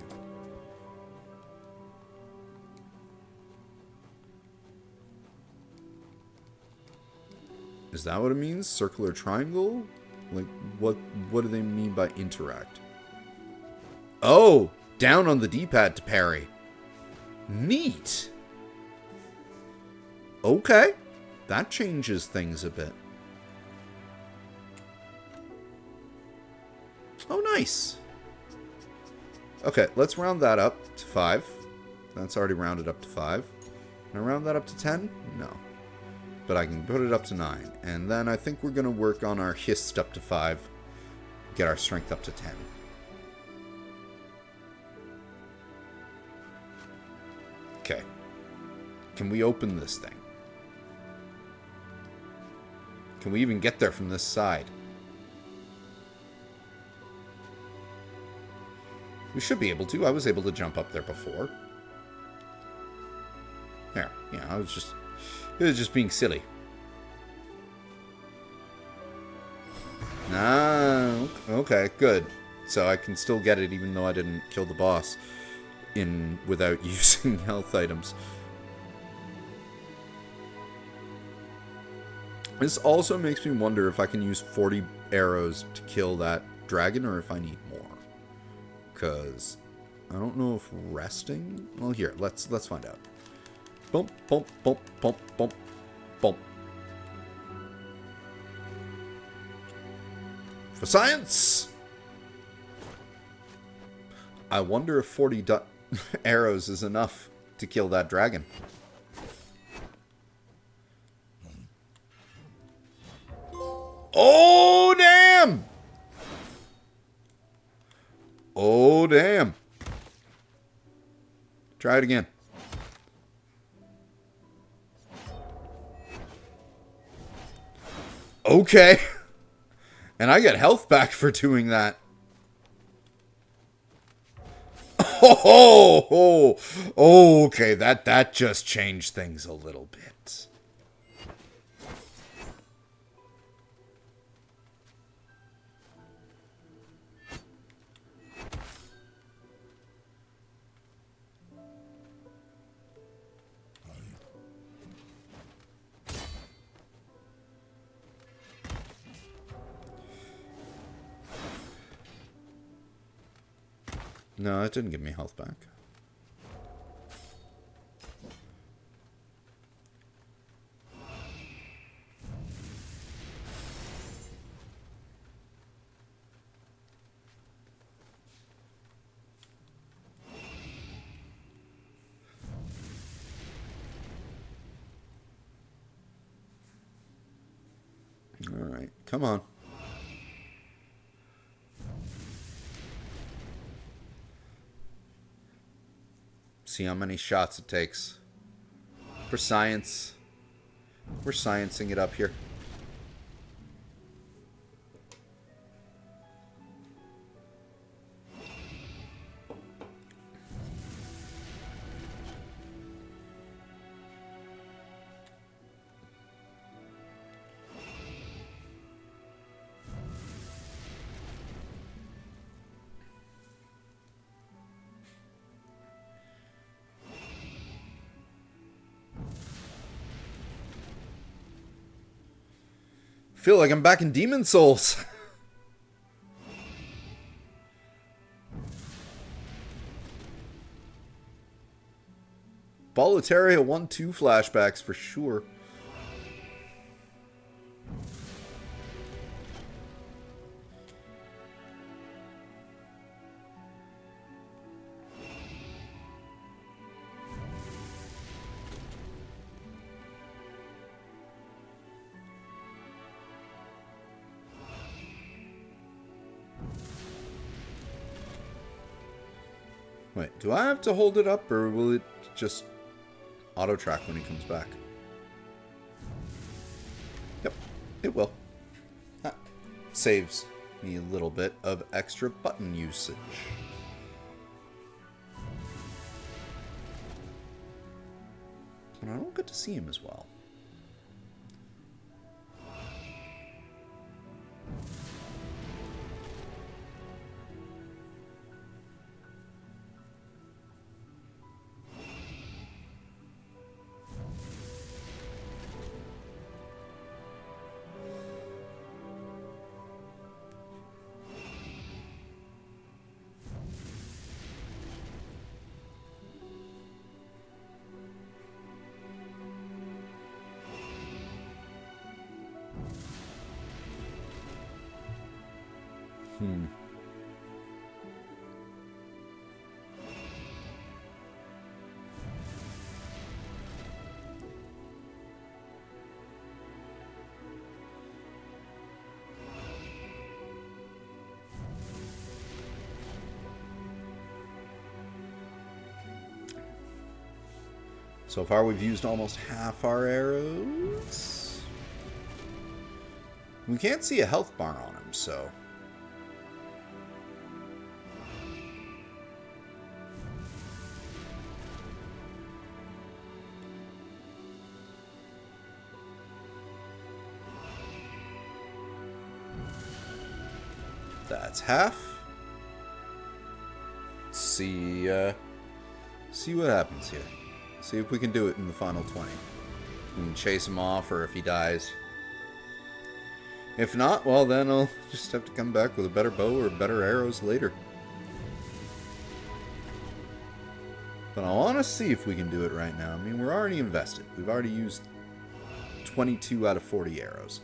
Is that what it means? Circular triangle? Like, what do they mean by interact? Oh! Down on the D-pad to parry. Neat! Okay. That changes things a bit. Oh, nice. Okay, let's round that up to 5. That's already rounded up to 5. Can I round that up to 10? No. but I can put it up to 9. And then I think we're going to work on our hist up to 5. Get our strength up to 10. Okay. Can we open this thing? Can we even get there from this side? We should be able to. I was able to jump up there before. There. Yeah, it was just being silly. Ah, okay, good. So I can still get it even though I didn't kill the boss without using health items. This also makes me wonder if I can use 40 arrows to kill that dragon or if I need more. Because I don't know if resting... Well, here, let's find out. Bump, bump, bump, bump, bump, bump. For science! I wonder if 40 arrows is enough to kill that dragon. Oh, damn! Oh, damn. Try it again. Okay. And I get health back for doing that. Oh, okay, that just changed things a little bit. No, it didn't give me health back. All right, come on. See how many shots it takes. For science. We're sciencing it up here. Feel like I'm back in Demon Souls. Boletaria 1-2 flashbacks for sure. Wait, do I have to hold it up, or will it just auto-track when he comes back? Yep, it will. That saves me a little bit of extra button usage. But I don't get to see him as well. So far we've used almost half our arrows. We can't see a health bar on him, so... That's half. Let's see what happens here. See if we can do it in the final 20. We can chase him off, or if he dies. If not, well then I'll just have to come back with a better bow or better arrows later. But I want to see if we can do it right now. I mean, we're already invested. We've already used 22 out of 40 arrows.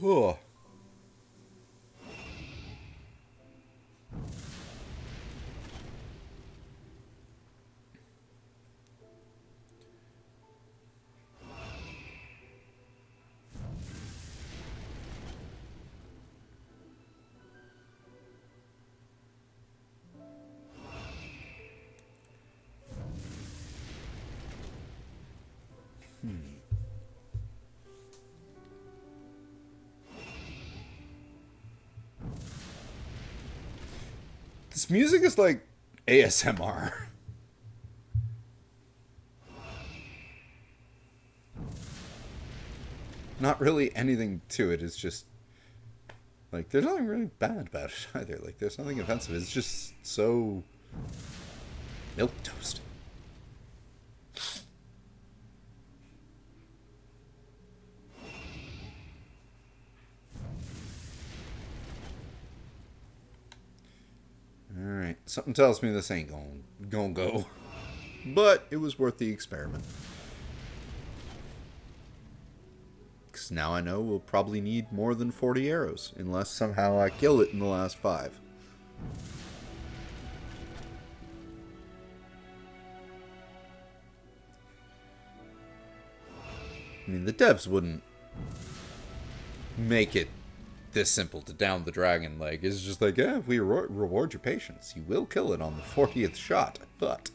Oh. This music is like ASMR. Not really anything to it. It's just like there's nothing really bad about it either. Like there's nothing offensive. It's just so milquetoast. Alright, something tells me this ain't gonna go. But it was worth the experiment. Because now I know we'll probably need more than 40 arrows. Unless somehow I kill it in the last 5. I mean, the devs wouldn't make it this simple to down the dragon. Like, it's just like, yeah, if we reward your patience, you will kill it on the 40th shot. But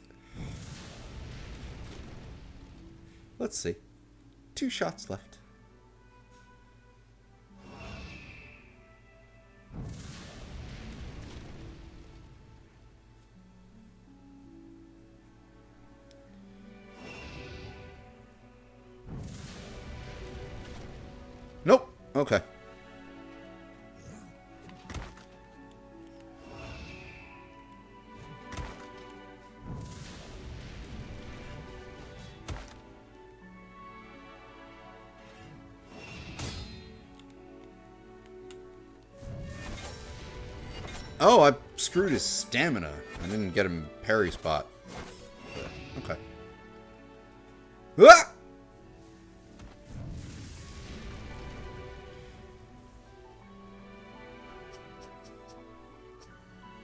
let's see. 2 shots left. Nope. Okay. Oh, I screwed his stamina. I didn't get him parry spot. Okay. Ah!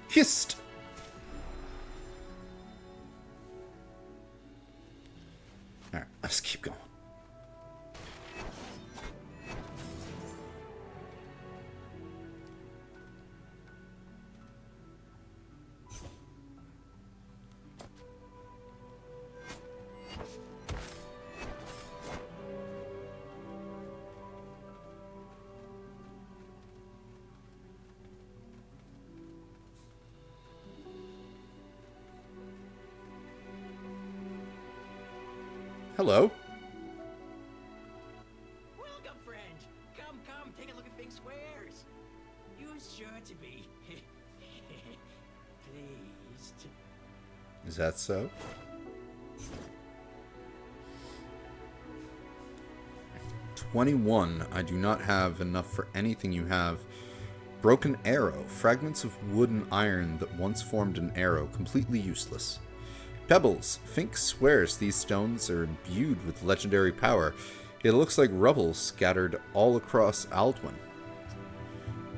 Hissed. Alright, let's keep going. Hello. Welcome, friend. Come, take a look at Fink's wares. You're sure to be pleased. Is that so? 21. I do not have enough for anything you have. Broken arrow. Fragments of wood and iron that once formed an arrow. Completely useless. Pebbles. Fink swears these stones are imbued with legendary power. It looks like rubble scattered all across Aldwin.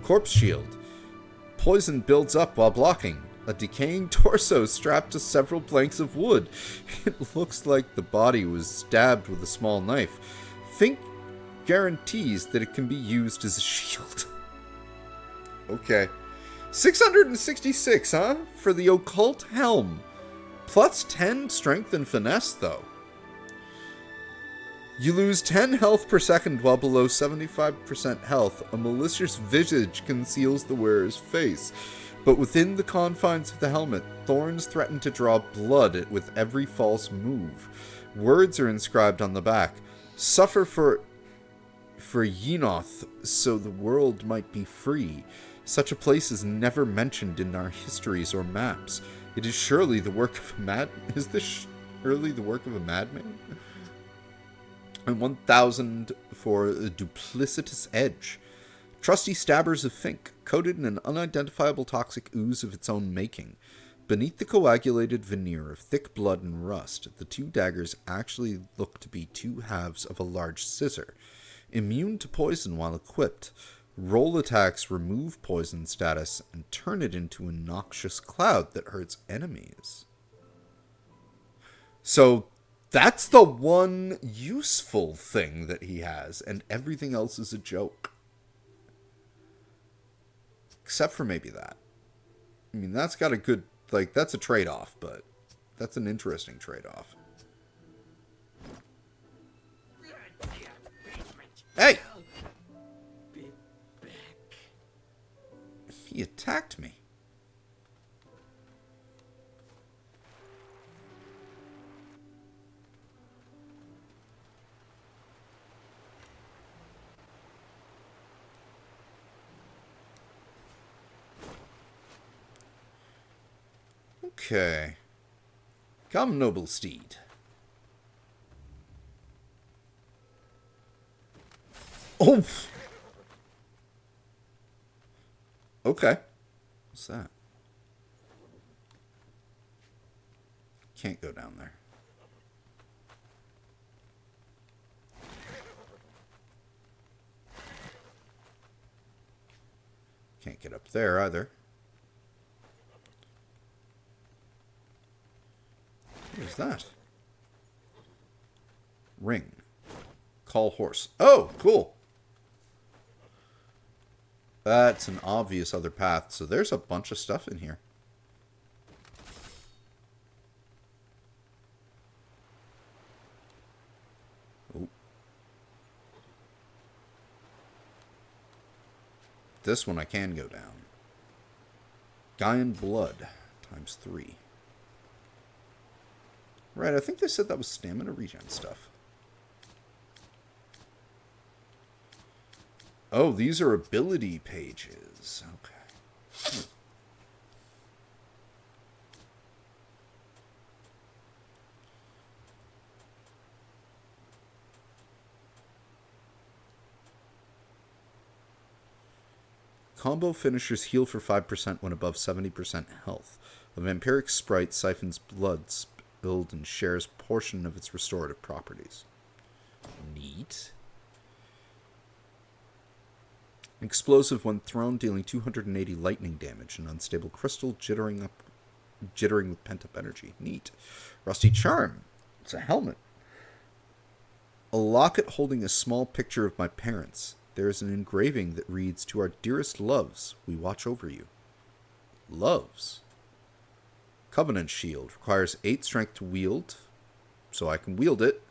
Corpse shield. Poison builds up while blocking. A decaying torso strapped to several planks of wood. It looks like the body was stabbed with a small knife. Fink guarantees that it can be used as a shield. Okay. 666, huh? For the occult helm. Plus 10 strength and finesse, though. You lose 10 health per second while below 75% health. A malicious visage conceals the wearer's face. But within the confines of the helmet, thorns threaten to draw blood with every false move. Words are inscribed on the back. Suffer for Yenoth, so the world might be free. Such a place is never mentioned in our histories or maps. It is surely the work of a Is this surely the work of a madman? And 1,000 for a duplicitous edge. Trusty stabbers of Fink, coated in an unidentifiable toxic ooze of its own making. Beneath the coagulated veneer of thick blood and rust, the two daggers actually look to be two halves of a large scissor. Immune to poison while equipped, roll attacks remove poison status and turn it into a noxious cloud that hurts enemies. So that's the one useful thing that he has, and everything else is a joke. Except for maybe that. I mean, that's got a good, that's a trade-off, but that's an interesting trade-off. Hey! Be back. He attacked me. Okay. Come, noble steed. Oh! Okay. What's that? Can't go down there. Can't get up there either. What is that? Ring. Call horse. Oh, cool. That's an obvious other path. So there's a bunch of stuff in here. Oh. This one I can go down. Gaian blood times 3. Right, I think they said that was stamina regen stuff. Oh, these are ability pages. Okay. Combo finishers heal for 5% when above 70% health. A vampiric sprite siphons blood spilled and shares portion of its restorative properties. Neat. Explosive when thrown, dealing 280 lightning damage. An unstable crystal jittering with pent-up energy. Neat. Rusty charm. It's a helmet. A locket holding a small picture of my parents. There is an engraving that reads, "To our dearest loves, we watch over you." Loves. Covenant shield. Requires 8 strength to wield, so I can wield it.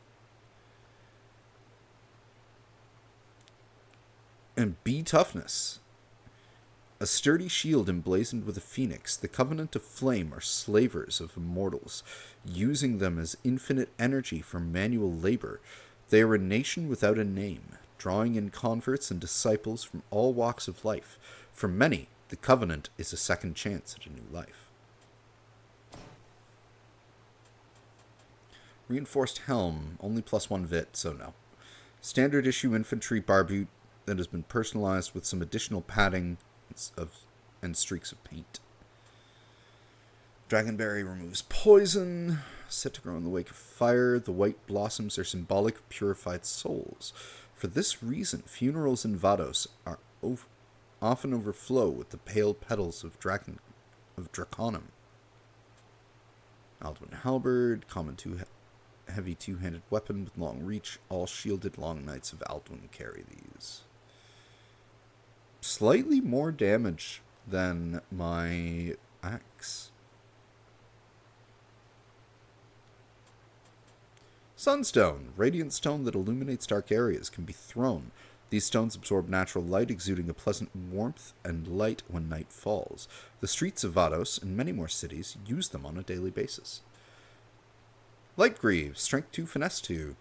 And B toughness. A sturdy shield emblazoned with a phoenix. The Covenant of Flame are slavers of immortals, using them as infinite energy for manual labor. They are a nation without a name, drawing in converts and disciples from all walks of life. For many, the Covenant is a second chance at a new life. Reinforced helm, only +1 vit, so no. Standard issue infantry barbute that has been personalized with some additional padding and streaks of paint. Dragonberry removes poison, set to grow in the wake of fire. The white blossoms are symbolic of purified souls. For this reason, funerals in Vados are often overflow with the pale petals of Draconum. Alduin Halberd, common heavy two-handed weapon with long reach. All shielded long knights of Alduin carry these. Slightly more damage than my axe. Sunstone, radiant stone that illuminates dark areas, can be thrown. These stones absorb natural light, exuding a pleasant warmth and light when night falls. The streets of Vados and many more cities use them on a daily basis. Light greaves, strength 2, finesse 2.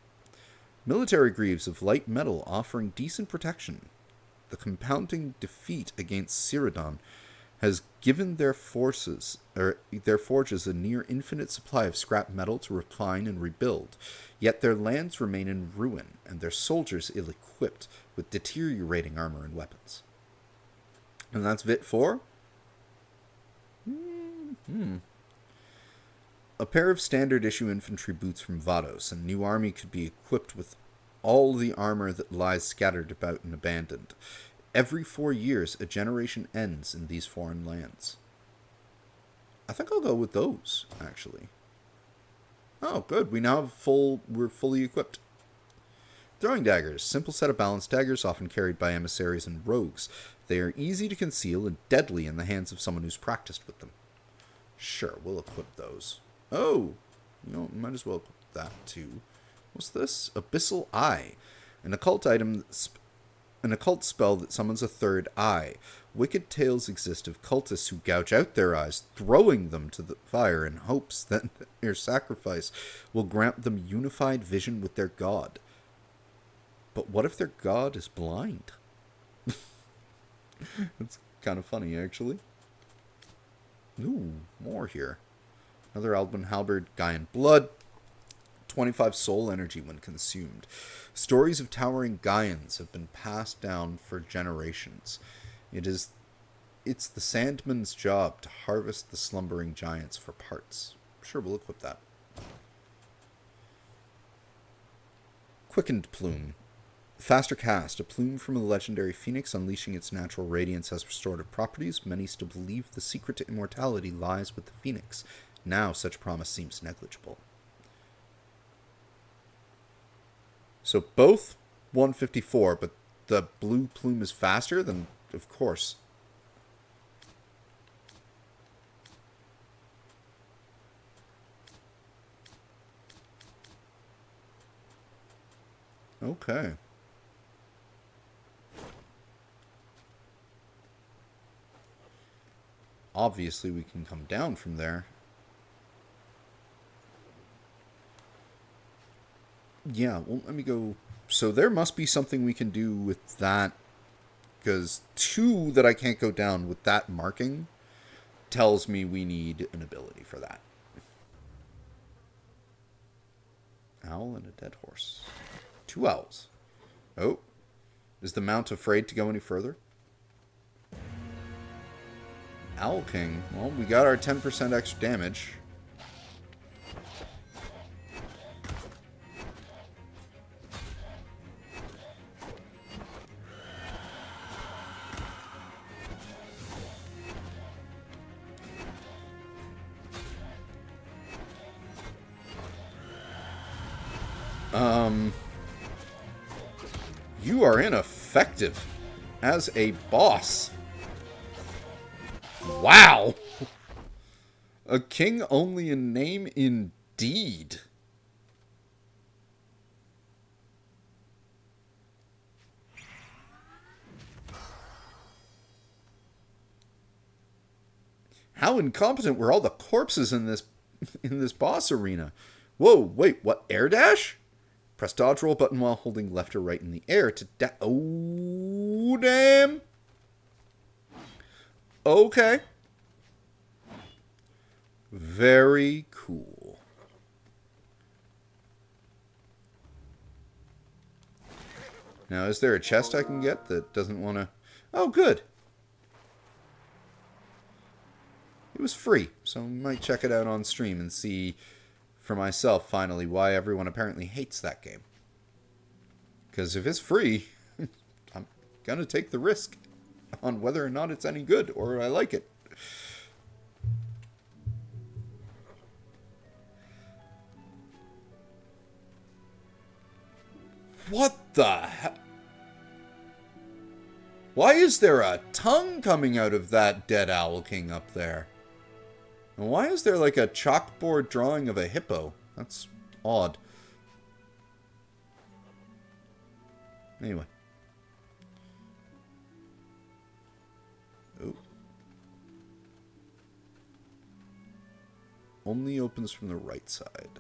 Military greaves of light metal offering decent protection. The compounding defeat against Cyrodiil has given their forges a near infinite supply of scrap metal to refine and rebuild. Yet their lands remain in ruin, and their soldiers ill-equipped with deteriorating armor and weapons. And that's Vit 4? A pair of standard issue infantry boots from Vados, and new army could be equipped with all the armor that lies scattered about and abandoned. Every 4 years, a generation ends in these foreign lands. I think I'll go with those, actually. Oh, good. We're fully equipped. Throwing daggers. Simple set of balanced daggers, often carried by emissaries and rogues. They are easy to conceal and deadly in the hands of someone who's practiced with them. Sure, we'll equip those. Oh! Might as well equip that too. What's this? Abyssal Eye. An occult spell that summons a third eye. Wicked tales exist of cultists who gouge out their eyes, throwing them to the fire in hopes that their sacrifice will grant them unified vision with their god. But what if their god is blind? That's kind of funny, actually. Ooh, more here. Another Alduin Halberd, Gaian Blood. 25 soul energy when consumed. Stories of towering Gaians have been passed down for generations. It's the Sandman's job to harvest the slumbering giants for parts. Sure, we'll equip that. Quickened Plume. Faster cast. A plume from a legendary phoenix unleashing its natural radiance has restorative properties. Many still believe the secret to immortality lies with the phoenix. Now such promise seems negligible. So both 154, but the blue plume is faster? Then, of course. Okay. Obviously, we can come down from there. Yeah, well, let me go. So there must be something we can do with that. Because 2 that I can't go down with that marking tells me we need an ability for that. Owl and a dead horse. 2 owls. Oh. Is the mount afraid to go any further? Owl King. Well, we got our 10% extra damage. You are ineffective as a boss. Wow. A king only in name indeed. How incompetent were all the corpses in this boss arena? Whoa, wait, what? Air dash? Press dodge roll button while holding left or right in the air to oh, damn. Okay. Very cool. Now, is there a chest I can get that doesn't want to... Oh, good. It was free, so I might check it out on stream and see for myself, finally, why everyone apparently hates that game. Because if it's free, I'm gonna take the risk on whether or not it's any good or I like it. What the hell? Why is there a tongue coming out of that dead owl king up there? And why is there like a chalkboard drawing of a hippo? That's odd. Anyway. Oh. Only opens from the right side.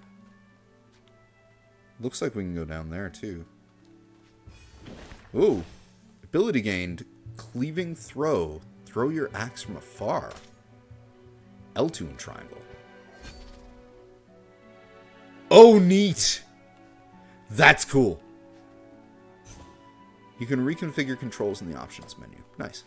Looks like we can go down there too. Ooh. Ability gained. Cleaving throw. Throw your axe from afar. L2 and triangle. Oh, neat! That's cool. You can reconfigure controls in the options menu. Nice.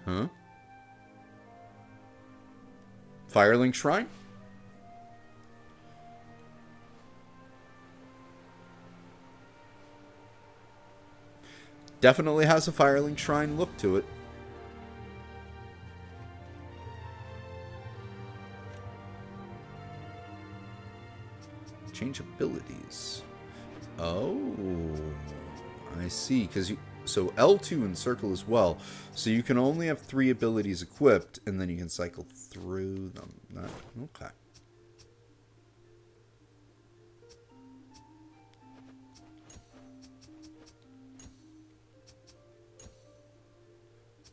Huh? Firelink Shrine? Definitely has a Firelink Shrine look to it. Change abilities. Oh, I see. Because you... So L2 and circle as well. So you can only have 3 abilities equipped, and then you can cycle through them. Okay.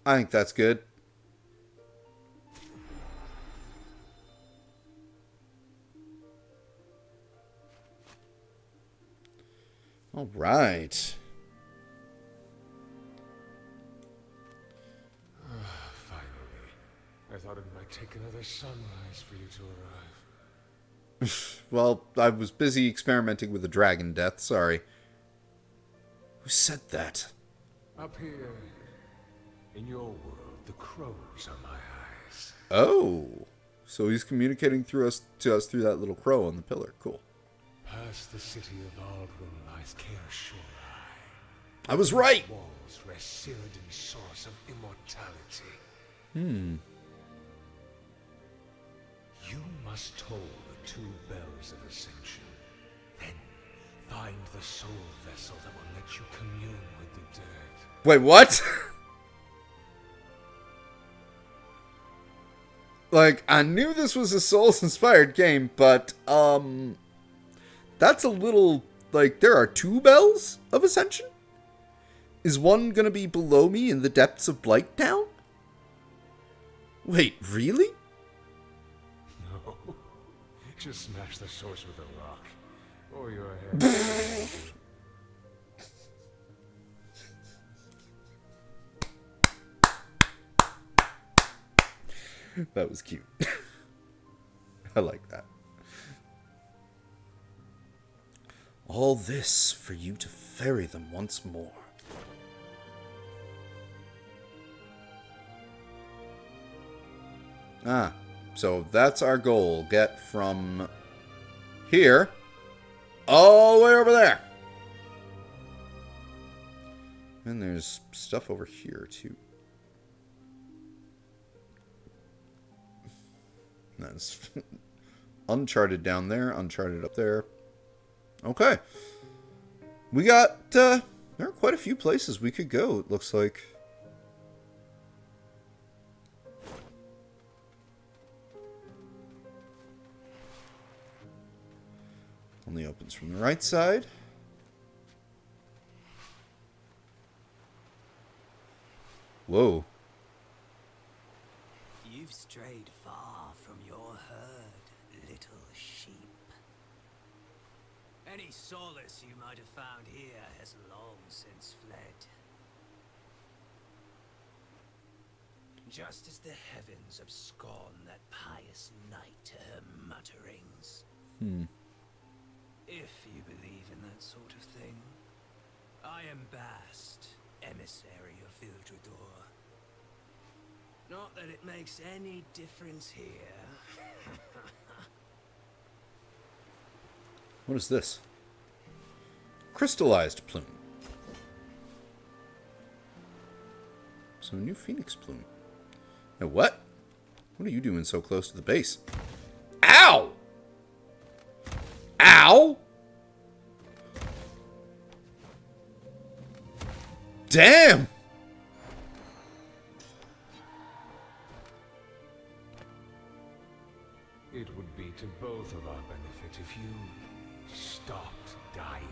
I think that's good. All right. I thought it might take another sunrise for you to arrive. Well, I was busy experimenting with the dragon death, sorry. Who said that? Up here, in your world, the crows are my eyes. Oh. So he's communicating to us through that little crow on the pillar. Cool. Past the city of Aldrin lies Kaer Shorei. I was right! Walls rest Serenity, source of immortality. You must toll the 2 bells of ascension. Then find the soul vessel that will let you commune with the dead. Wait, what? Like, I knew this was a Souls-inspired game, but, that's a little, like, there are 2 bells of ascension? Is one gonna be below me in the depths of Blight Town? Wait, really? No. Just smash the source with a rock. Or your head. That was cute. I like that. All this for you to ferry them once more. Ah, so that's our goal. Get from here all the way over there. And there's stuff over here, too. That's Uncharted down there, Uncharted up there. Okay. We got, there are quite a few places we could go, it looks like. Only opens from the right side. Whoa. You've strayed far from your herd, little sheep. Any solace you might have found here has long since fled. just as the heavens abscond that pious night to her mutterings. If you believe in that sort of thing, I am Bast, emissary of Vildredor. Not that it makes any difference here. What is this? Crystallized plume. So a new phoenix plume. Now what? What are you doing so close to the base? Ow! Ow! Damn! It would be to both of our benefit if you stopped dying.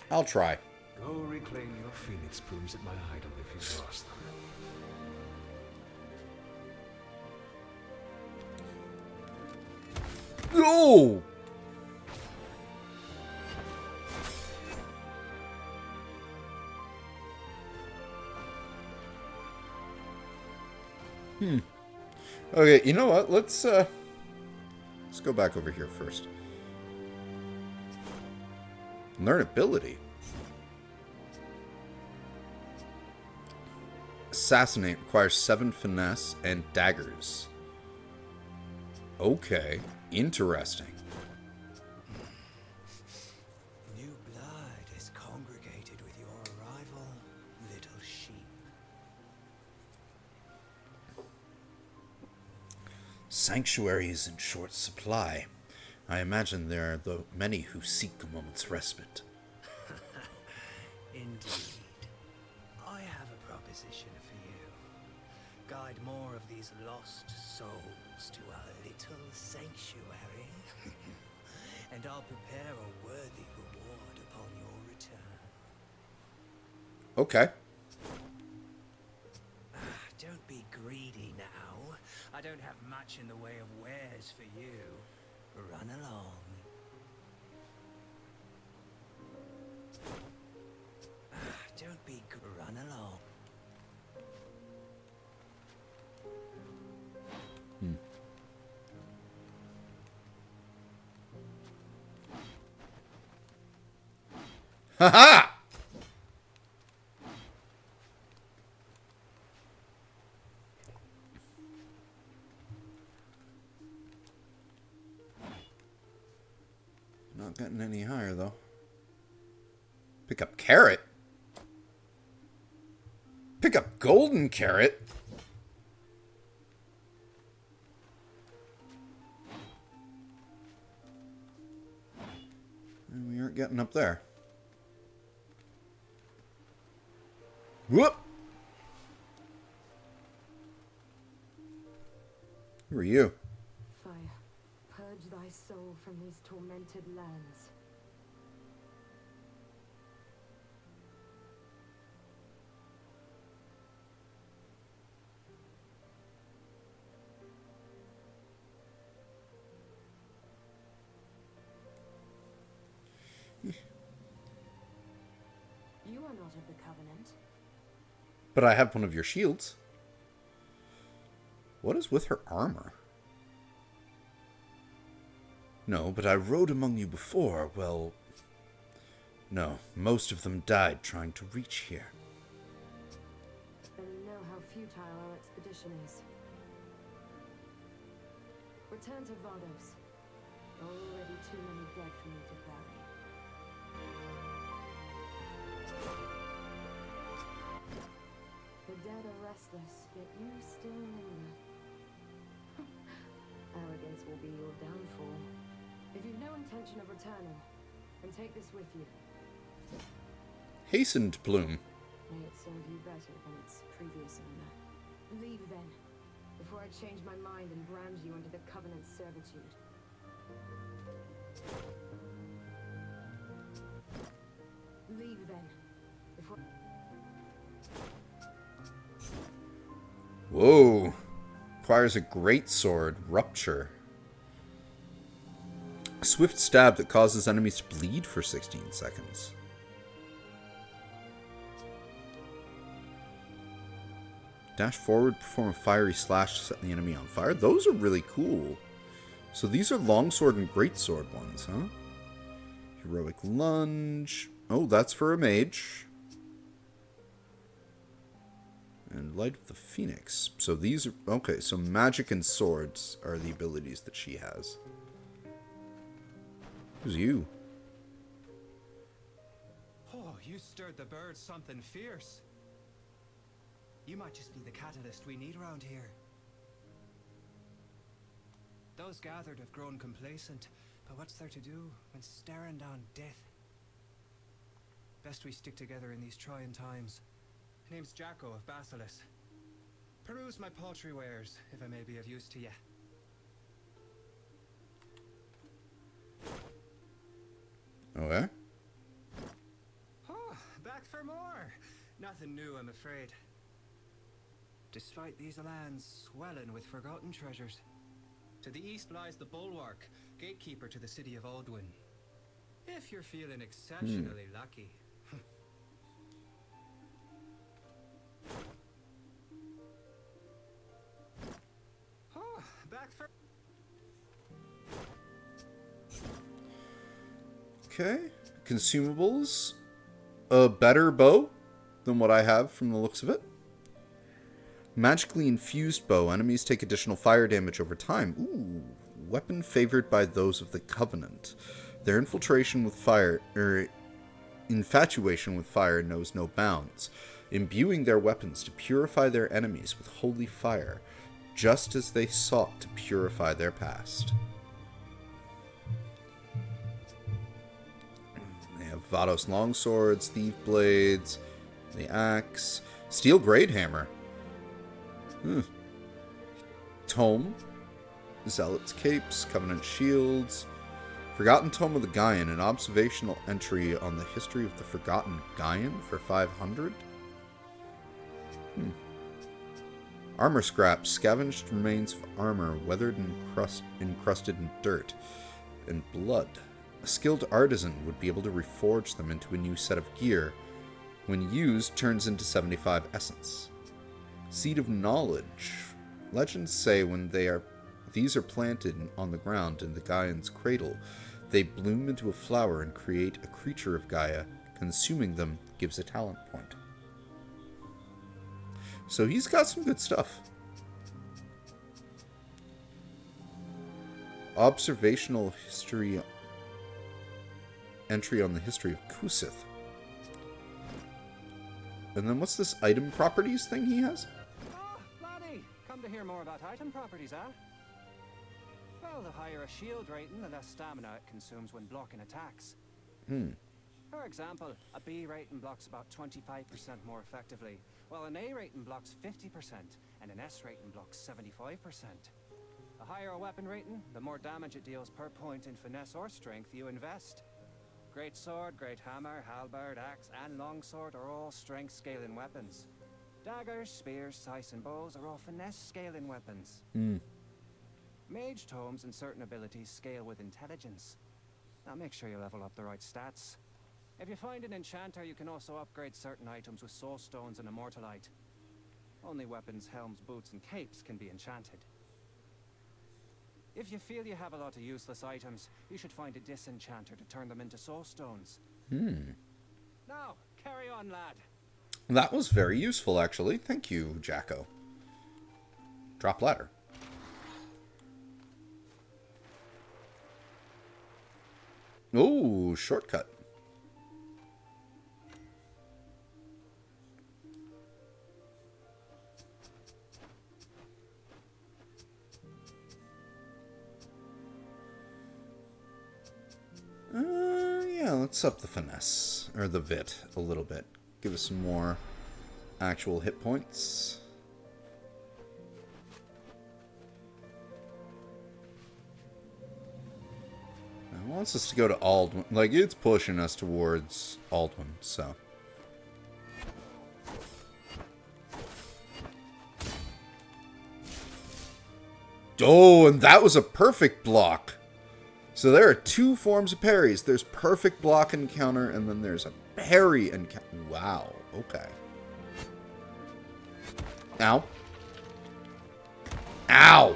I'll try. Go reclaim your phoenix plumes at my idol if you've lost them. No! Okay, you know what? Let's go back over here first. Learn ability. Assassinate requires 7 finesse and daggers. Okay, interesting. New blood is congregated with your arrival, little sheep. Sanctuary is in short supply. I imagine there are many who seek a moment's respite. Indeed. I have a proposition for you. Guide more of these lost souls to our little sanctuary, and I'll prepare a worthy reward upon your return. Okay. Don't be greedy now. I don't have much in the way of wares for you. Run along. Don't be run along. Haha! Not getting any higher though. Pick up carrot. Pick up golden carrot. And we aren't getting up there. Whoop! Who are you? Fire, purge thy soul from these tormented lands. You are not of the Covenant. But I have one of your shields. What is with her armor? No, but I rode among you before. Well, no, most of them died trying to reach here. Then you know how futile our expedition is. Return to Vardos. There are already too many dead for me to bury. The dead are restless, yet you still linger. Arrogance will be your downfall. If you've no intention of returning, then take this with you. Hastened plume. May it serve you better than its previous owner. Leave then, before I change my mind and brand you under the Covenant's servitude. Leave then, before... Whoa. Requires a great sword. Rupture. A swift stab that causes enemies to bleed for 16 seconds. Dash forward, perform a fiery slash to set the enemy on fire. Those are really cool. So these are longsword and greatsword ones, huh? Heroic lunge. Oh, that's for a mage. And Light of the Phoenix. So these are... Okay, so magic and swords are the abilities that she has. Who's you? Oh, you stirred the birds something fierce. You might just be the catalyst we need around here. Those gathered have grown complacent, but what's there to do when staring down death? Best we stick together in these trying times. Name's Jacko of Basilis. Peruse my paltry wares, if I may be of use to you. Okay. Oh, back for more. Nothing new, I'm afraid. Despite these lands swelling with forgotten treasures. To the east lies the Bulwark, gatekeeper to the city of Aldwyn. If you're feeling exceptionally lucky. Oh, back for... Okay. Consumables. A better bow than what I have from the looks of it. Magically infused bow. Enemies take additional fire damage over time. Ooh. Weapon favored by those of the Covenant. Their infatuation with fire knows no bounds, imbuing their weapons to purify their enemies with holy fire, just as they sought to purify their past. They have Vados longswords, thief blades, the axe, steel great hammer. Tome, Zealot's capes, Covenant shields, Forgotten Tome of the Gaian, an observational entry on the history of the Forgotten Gaian for 500. Armor scraps, scavenged remains of armor, weathered and encrusted in dirt and blood. A skilled artisan would be able to reforge them into a new set of gear. When used, turns into 75 essence. Seed of Knowledge. Legends say when these are planted on the ground in the Gaian's cradle, they bloom into a flower and create a creature of Gaia. Consuming them gives a talent point. So he's got some good stuff. Observational history entry on the history of Kusith. And then what's this item properties thing he has? Ah, laddie, come to hear more about item properties, huh? Well, the higher a shield rating, the less stamina it consumes when blocking attacks. For example, a B rating blocks about 25% more effectively, while an A rating blocks 50% and an S rating blocks 75%. The higher a weapon rating, the more damage it deals per point in finesse or strength you invest. Great sword, great hammer, halberd, axe, and longsword are all strength scaling weapons. Daggers, spears, scythes, and bows are all finesse scaling weapons. Mage tomes and certain abilities scale with intelligence. Now make sure you level up the right stats. If you find an enchanter, you can also upgrade certain items with soul stones and immortalite. Only weapons, helms, boots, and capes can be enchanted. If you feel you have a lot of useless items, you should find a disenchanter to turn them into soul stones. Now, carry on, lad. That was very useful, actually. Thank you, Jacko. Drop ladder. Oh, shortcut. Yeah, let's up the finesse, or the vit, a little bit. Give us some more actual hit points. It wants us to go to Aldwyn. Like, it's pushing us towards Aldwyn, so. Oh, and that was a perfect block. So there are two forms of parries. There's perfect block and counter, and then there's a parry and counter. Wow, okay. Ow. Ow!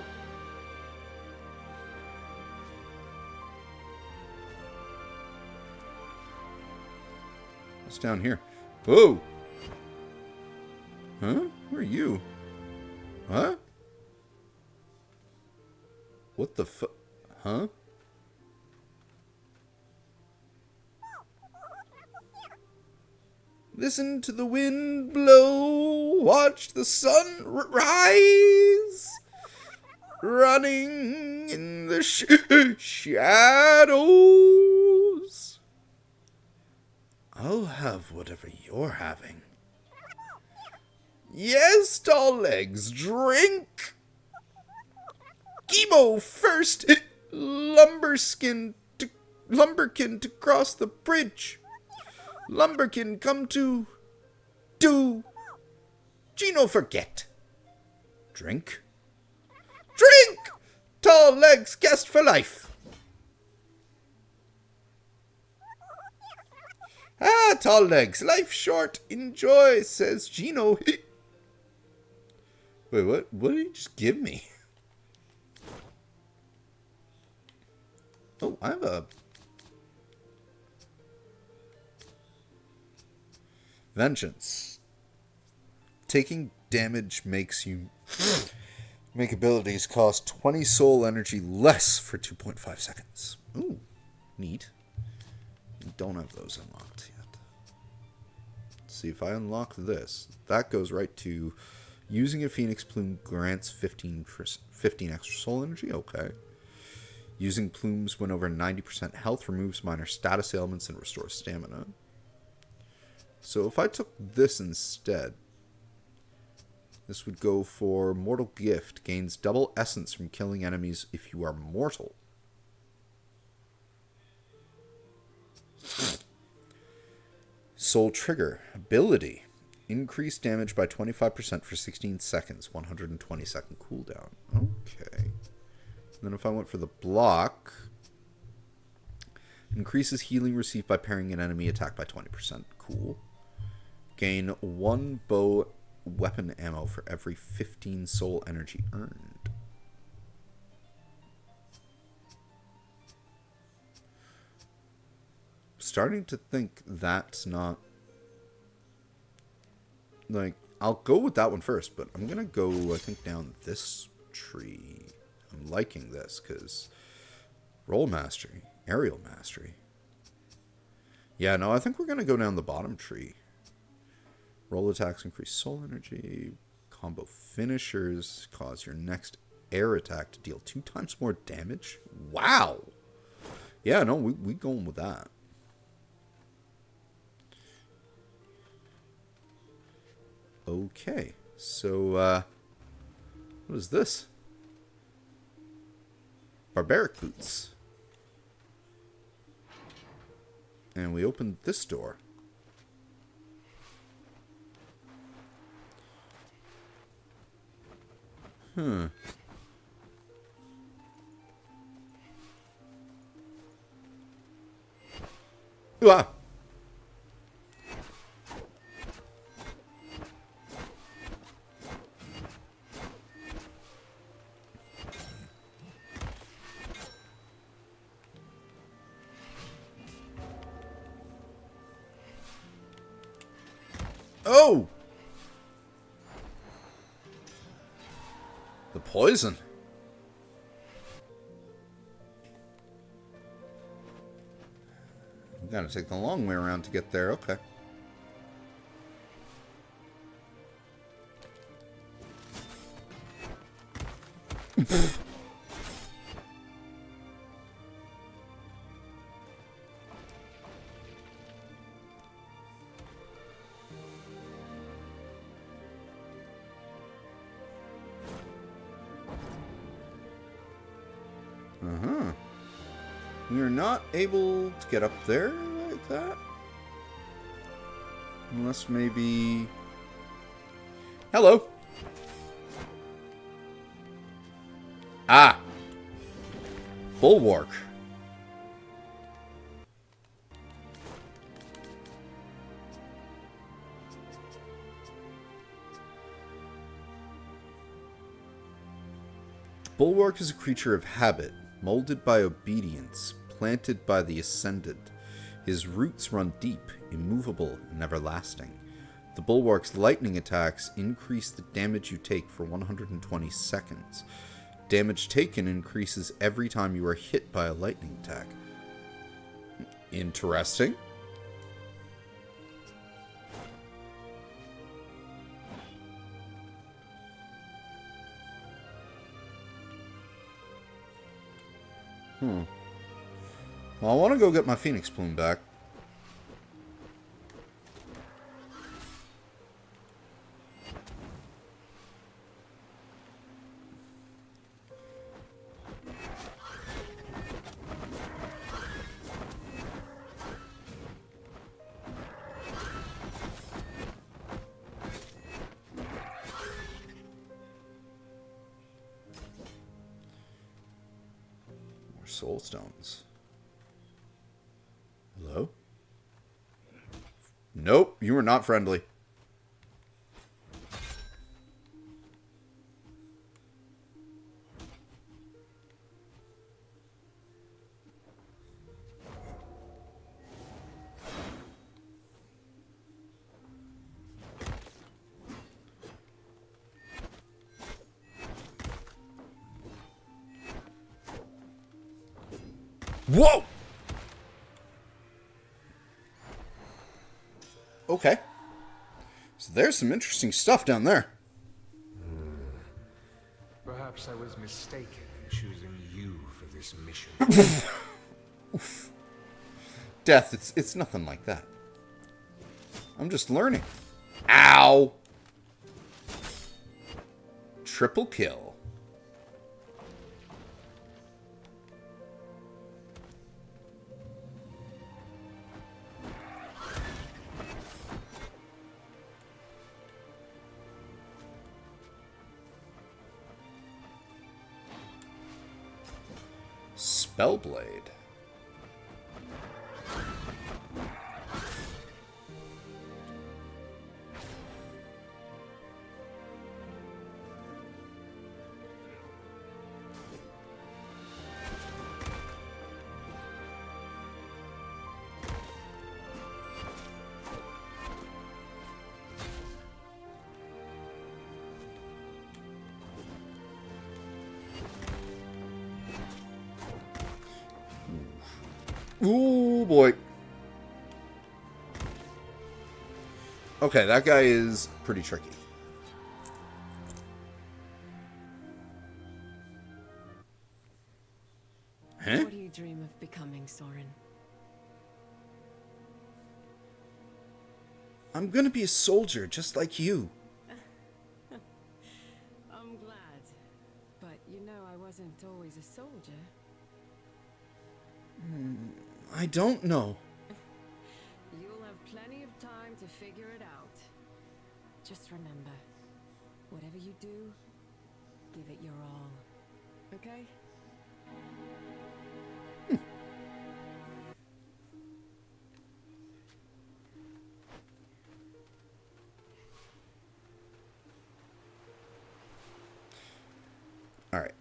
What's down here? Whoa! Huh? Where are you? Huh? What the fu... Huh? Listen to the wind blow. Watch the sun rise. Running in the shadows. I'll have whatever you're having. Yes, tall legs, drink. Chemo first. Lumberkin to cross the bridge. Lumberkin come to do. Gino forget. Drink. Drink! Tall legs guest for life. Ah, tall legs, life short. Enjoy, says Gino. Wait, what? What did he just give me? Oh, I have a... Vengeance. Taking damage makes you... make abilities cost 20 soul energy less for 2.5 seconds. Ooh, neat. Don't have those unlocked yet. Let's see if I unlock this. That goes right to using a Phoenix Plume grants 15 extra soul energy. Okay. Using plumes when over 90% health removes minor status ailments and restores stamina. So if I took this instead, this would go for Mortal Gift. Gains double essence from killing enemies if you are mortal. Soul Trigger. Ability. Increase damage by 25% for 16 seconds. 120 second cooldown. Okay. Then if I went for the block, increases healing received by parrying an enemy attack by 20%. Cool. Gain 1 bow weapon ammo for every 15 soul energy earned. Starting to think that's not... Like, I'll go with that one first, but I'm going to go, I think, down this tree. I'm liking this, because roll mastery, aerial mastery. Yeah, no, I think we're going to go down the bottom tree. Roll attacks increase soul energy. Combo finishers cause your next air attack to deal 2 times more damage. Wow! Yeah, no, we going with that. Okay, so, what is this? Barbaric boots. And we opened this door. Huh. Ah! Oh! The poison. We gotta take the long way around to get there. Okay. Uh-huh. You're not able to get up there like that? Unless maybe... Hello! Ah! Bulwark. bulwark is a creature of habit, molded by obedience, planted by the ascendant. His roots run deep, immovable, and everlasting. The bulwark's lightning attacks increase the damage you take for 120 seconds. Damage taken increases every time you are hit by a lightning attack. Interesting. Well, I want to go get my Phoenix Plume back. Soul stones. Hello? Nope, you are not friendly. Whoa! Okay. So there's some interesting stuff down there. Perhaps I was mistaken in choosing you for this mission. Oof. Death, it's nothing like that. I'm just learning. Ow! Triple kill. Spellblade. Ooh, boy. Okay, that guy is pretty tricky. Huh? What do you dream of becoming, Soren? I'm gonna be a soldier, just like you. I'm glad. But you know I wasn't always a soldier. I don't know. You'll have plenty of time to figure it out. Just remember, whatever you do, give it your all. Okay? All right.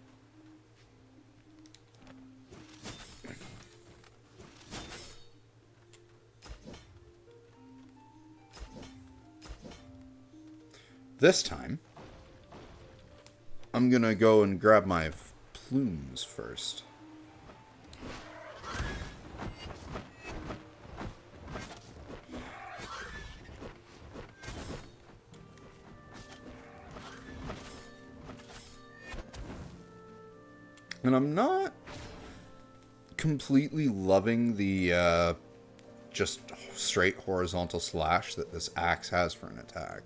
This time, I'm gonna go and grab my plumes first. And I'm not completely loving the just straight horizontal slash that this axe has for an attack.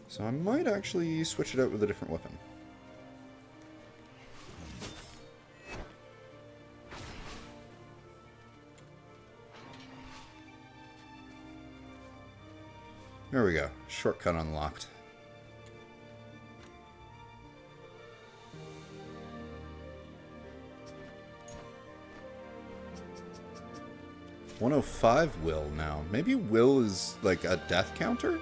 So I might actually switch it out with a different weapon. There we go. Shortcut unlocked. .105 will now. Maybe will is like a death counter?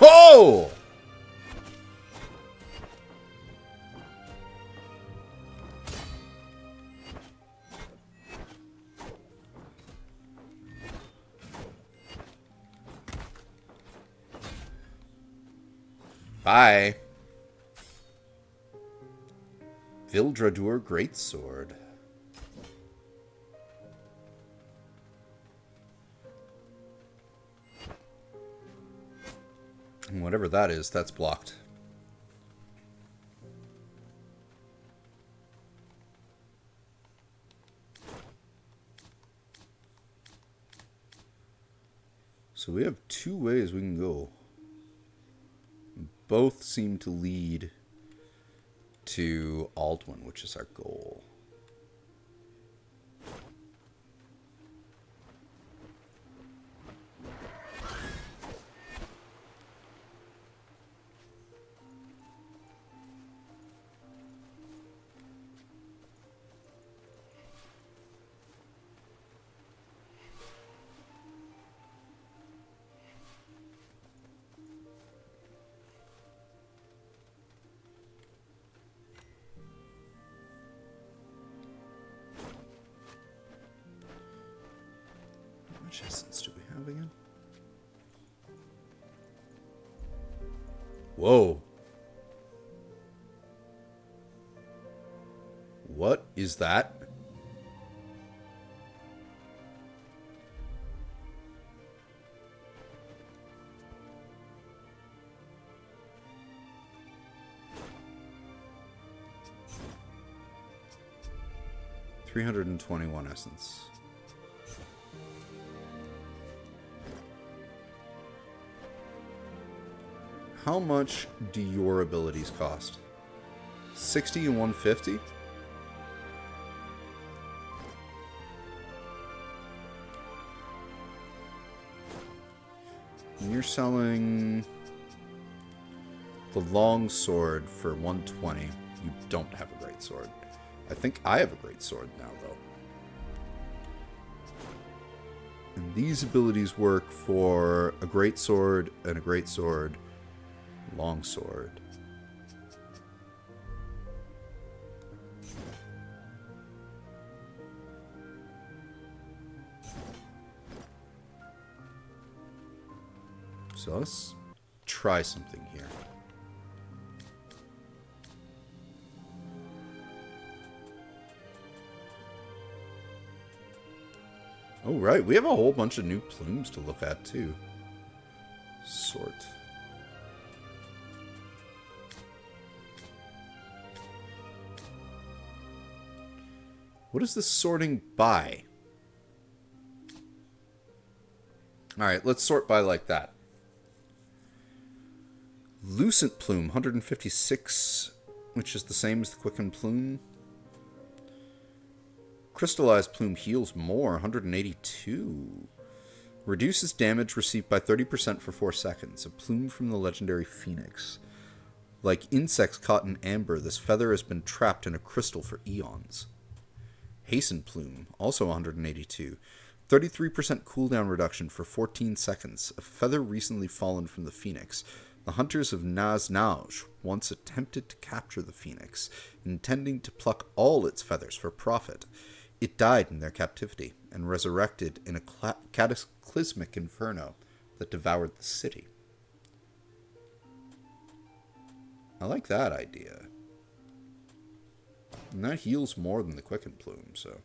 Oh! Bye. Vildradur Greatsword. And whatever that is, that's blocked. So we have two ways we can go. Both seem to lead to Alduin, which is our goal. How much essence do we have again? Whoa. What is that? $321 essence. How much do your abilities cost? 60 and 150? And you're selling the long sword for 120. You don't have a great sword. I think I have a great sword now, though. And these abilities work for a great sword and a great sword, long sword. So let's try something here. Oh, right. We have a whole bunch of new plumes to look at, too. Sort. What is this sorting by? Alright, let's sort by like that. Lucent Plume, 156, which is the same as the Quickened Plume. Crystallized Plume heals more, 182. Reduces damage received by 30% for 4 seconds. A plume from the legendary Phoenix. Like insects caught in amber, this feather has been trapped in a crystal for eons. Hasten Plume, also 182. 33% cooldown reduction for 14 seconds. A feather recently fallen from the Phoenix. The hunters of Naz-Nauj once attempted to capture the Phoenix, intending to pluck all its feathers for profit. It died in their captivity, and resurrected in a cataclysmic inferno that devoured the city. I like that idea. And that heals more than the Quickened Plume, so.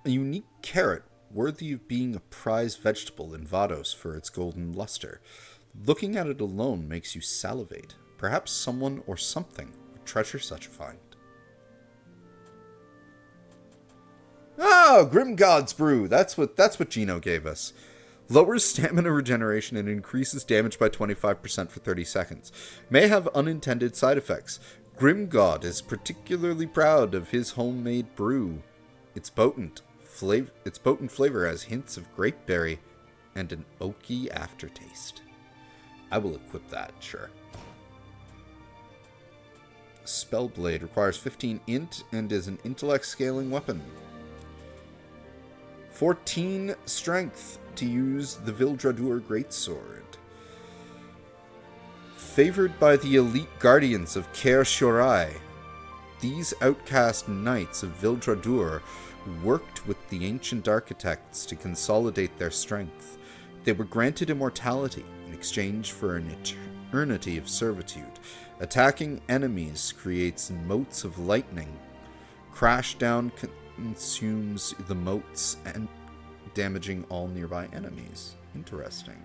A unique carrot, worthy of being a prize vegetable in Vados for its golden luster. Looking at it alone makes you salivate. Perhaps someone or something would treasure such a find. Oh, Grim God's Brew. That's what Gino gave us. Lowers stamina regeneration and increases damage by 25% for 30 seconds. May have unintended side effects. Grim God is particularly proud of his homemade brew. Its potent flavor has hints of grapeberry and an oaky aftertaste. I will equip that, sure. Spellblade requires 15 int and is an intellect scaling weapon. 14 strength to use the Vildradur Greatsword. Favored by the elite guardians of Kaer Shorai, these outcast knights of Vildradur worked with the ancient architects to consolidate their strength. They were granted immortality in exchange for an eternity of servitude. Attacking enemies creates motes of lightning. Crash down consumes the motes and damaging all nearby enemies. Interesting.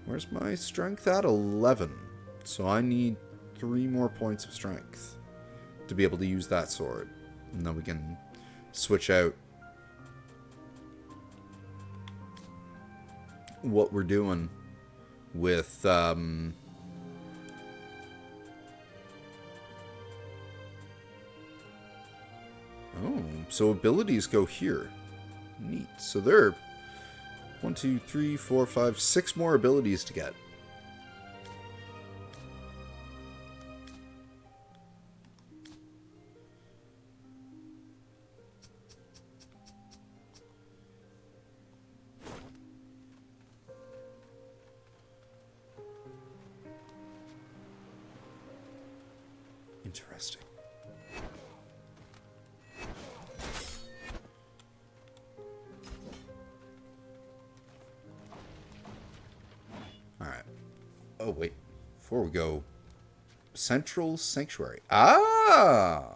Where's my strength at? 11. So I need 3 more points of strength to be able to use that sword. And then we can switch out what we're doing with oh, so abilities go here. Neat. So there are 1, 2, 3, 4, 5, 6 more abilities to get. Interesting. Alright. Oh, wait. Before we go... Central Sanctuary. Ah!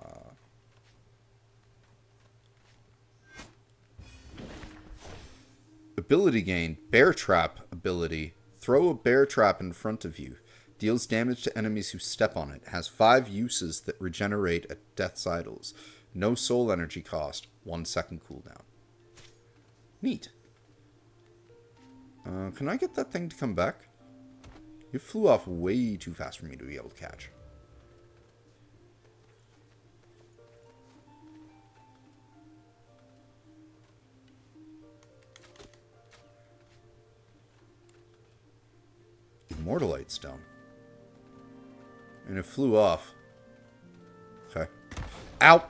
Ability gain. Bear Trap ability. Throw a bear trap in front of you. Deals damage to enemies who step on it. Has 5 uses that regenerate at Death's Idols. No soul energy cost. 1 second cooldown. Neat. Can I get that thing to come back? It flew off way too fast for me to be able to catch. Immortalite Stone. And it flew off. Okay. Ow!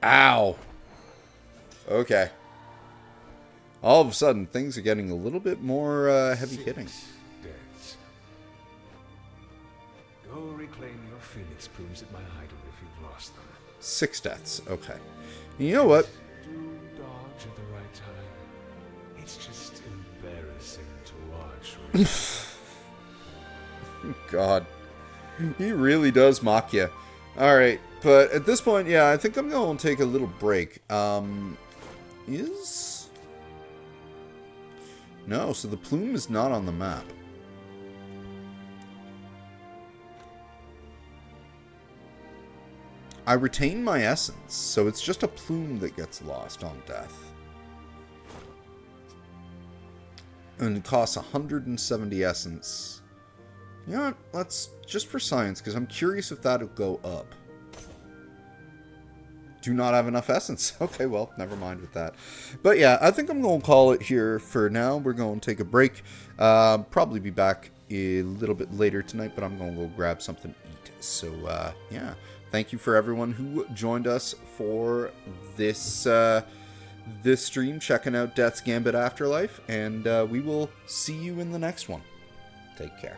Ow! Okay. All of a sudden, things are getting a little bit more heavy hitting. Deaths. Go reclaim your phoenix plumes at my idol if you've lost them. 6 deaths. Okay. You know what? Do dodge at the right time. It's just embarrassing to watch. God. He really does mock you. Alright, but at this point, yeah, I think I'm going to take a little break. No, so the plume is not on the map. I retain my essence, so it's just a plume that gets lost on death. And it costs 170 essence. You know what? Let's, just for science, because I'm curious if that'll go up. Do not have enough essence. Okay, well, never mind with that. But yeah, I think I'm going to call it here for now. We're going to take a break. Probably be back a little bit later tonight, but I'm going to go grab something to eat. So, yeah. Thank you for everyone who joined us for this this stream, checking out Death's Gambit Afterlife, and we will see you in the next one. Take care.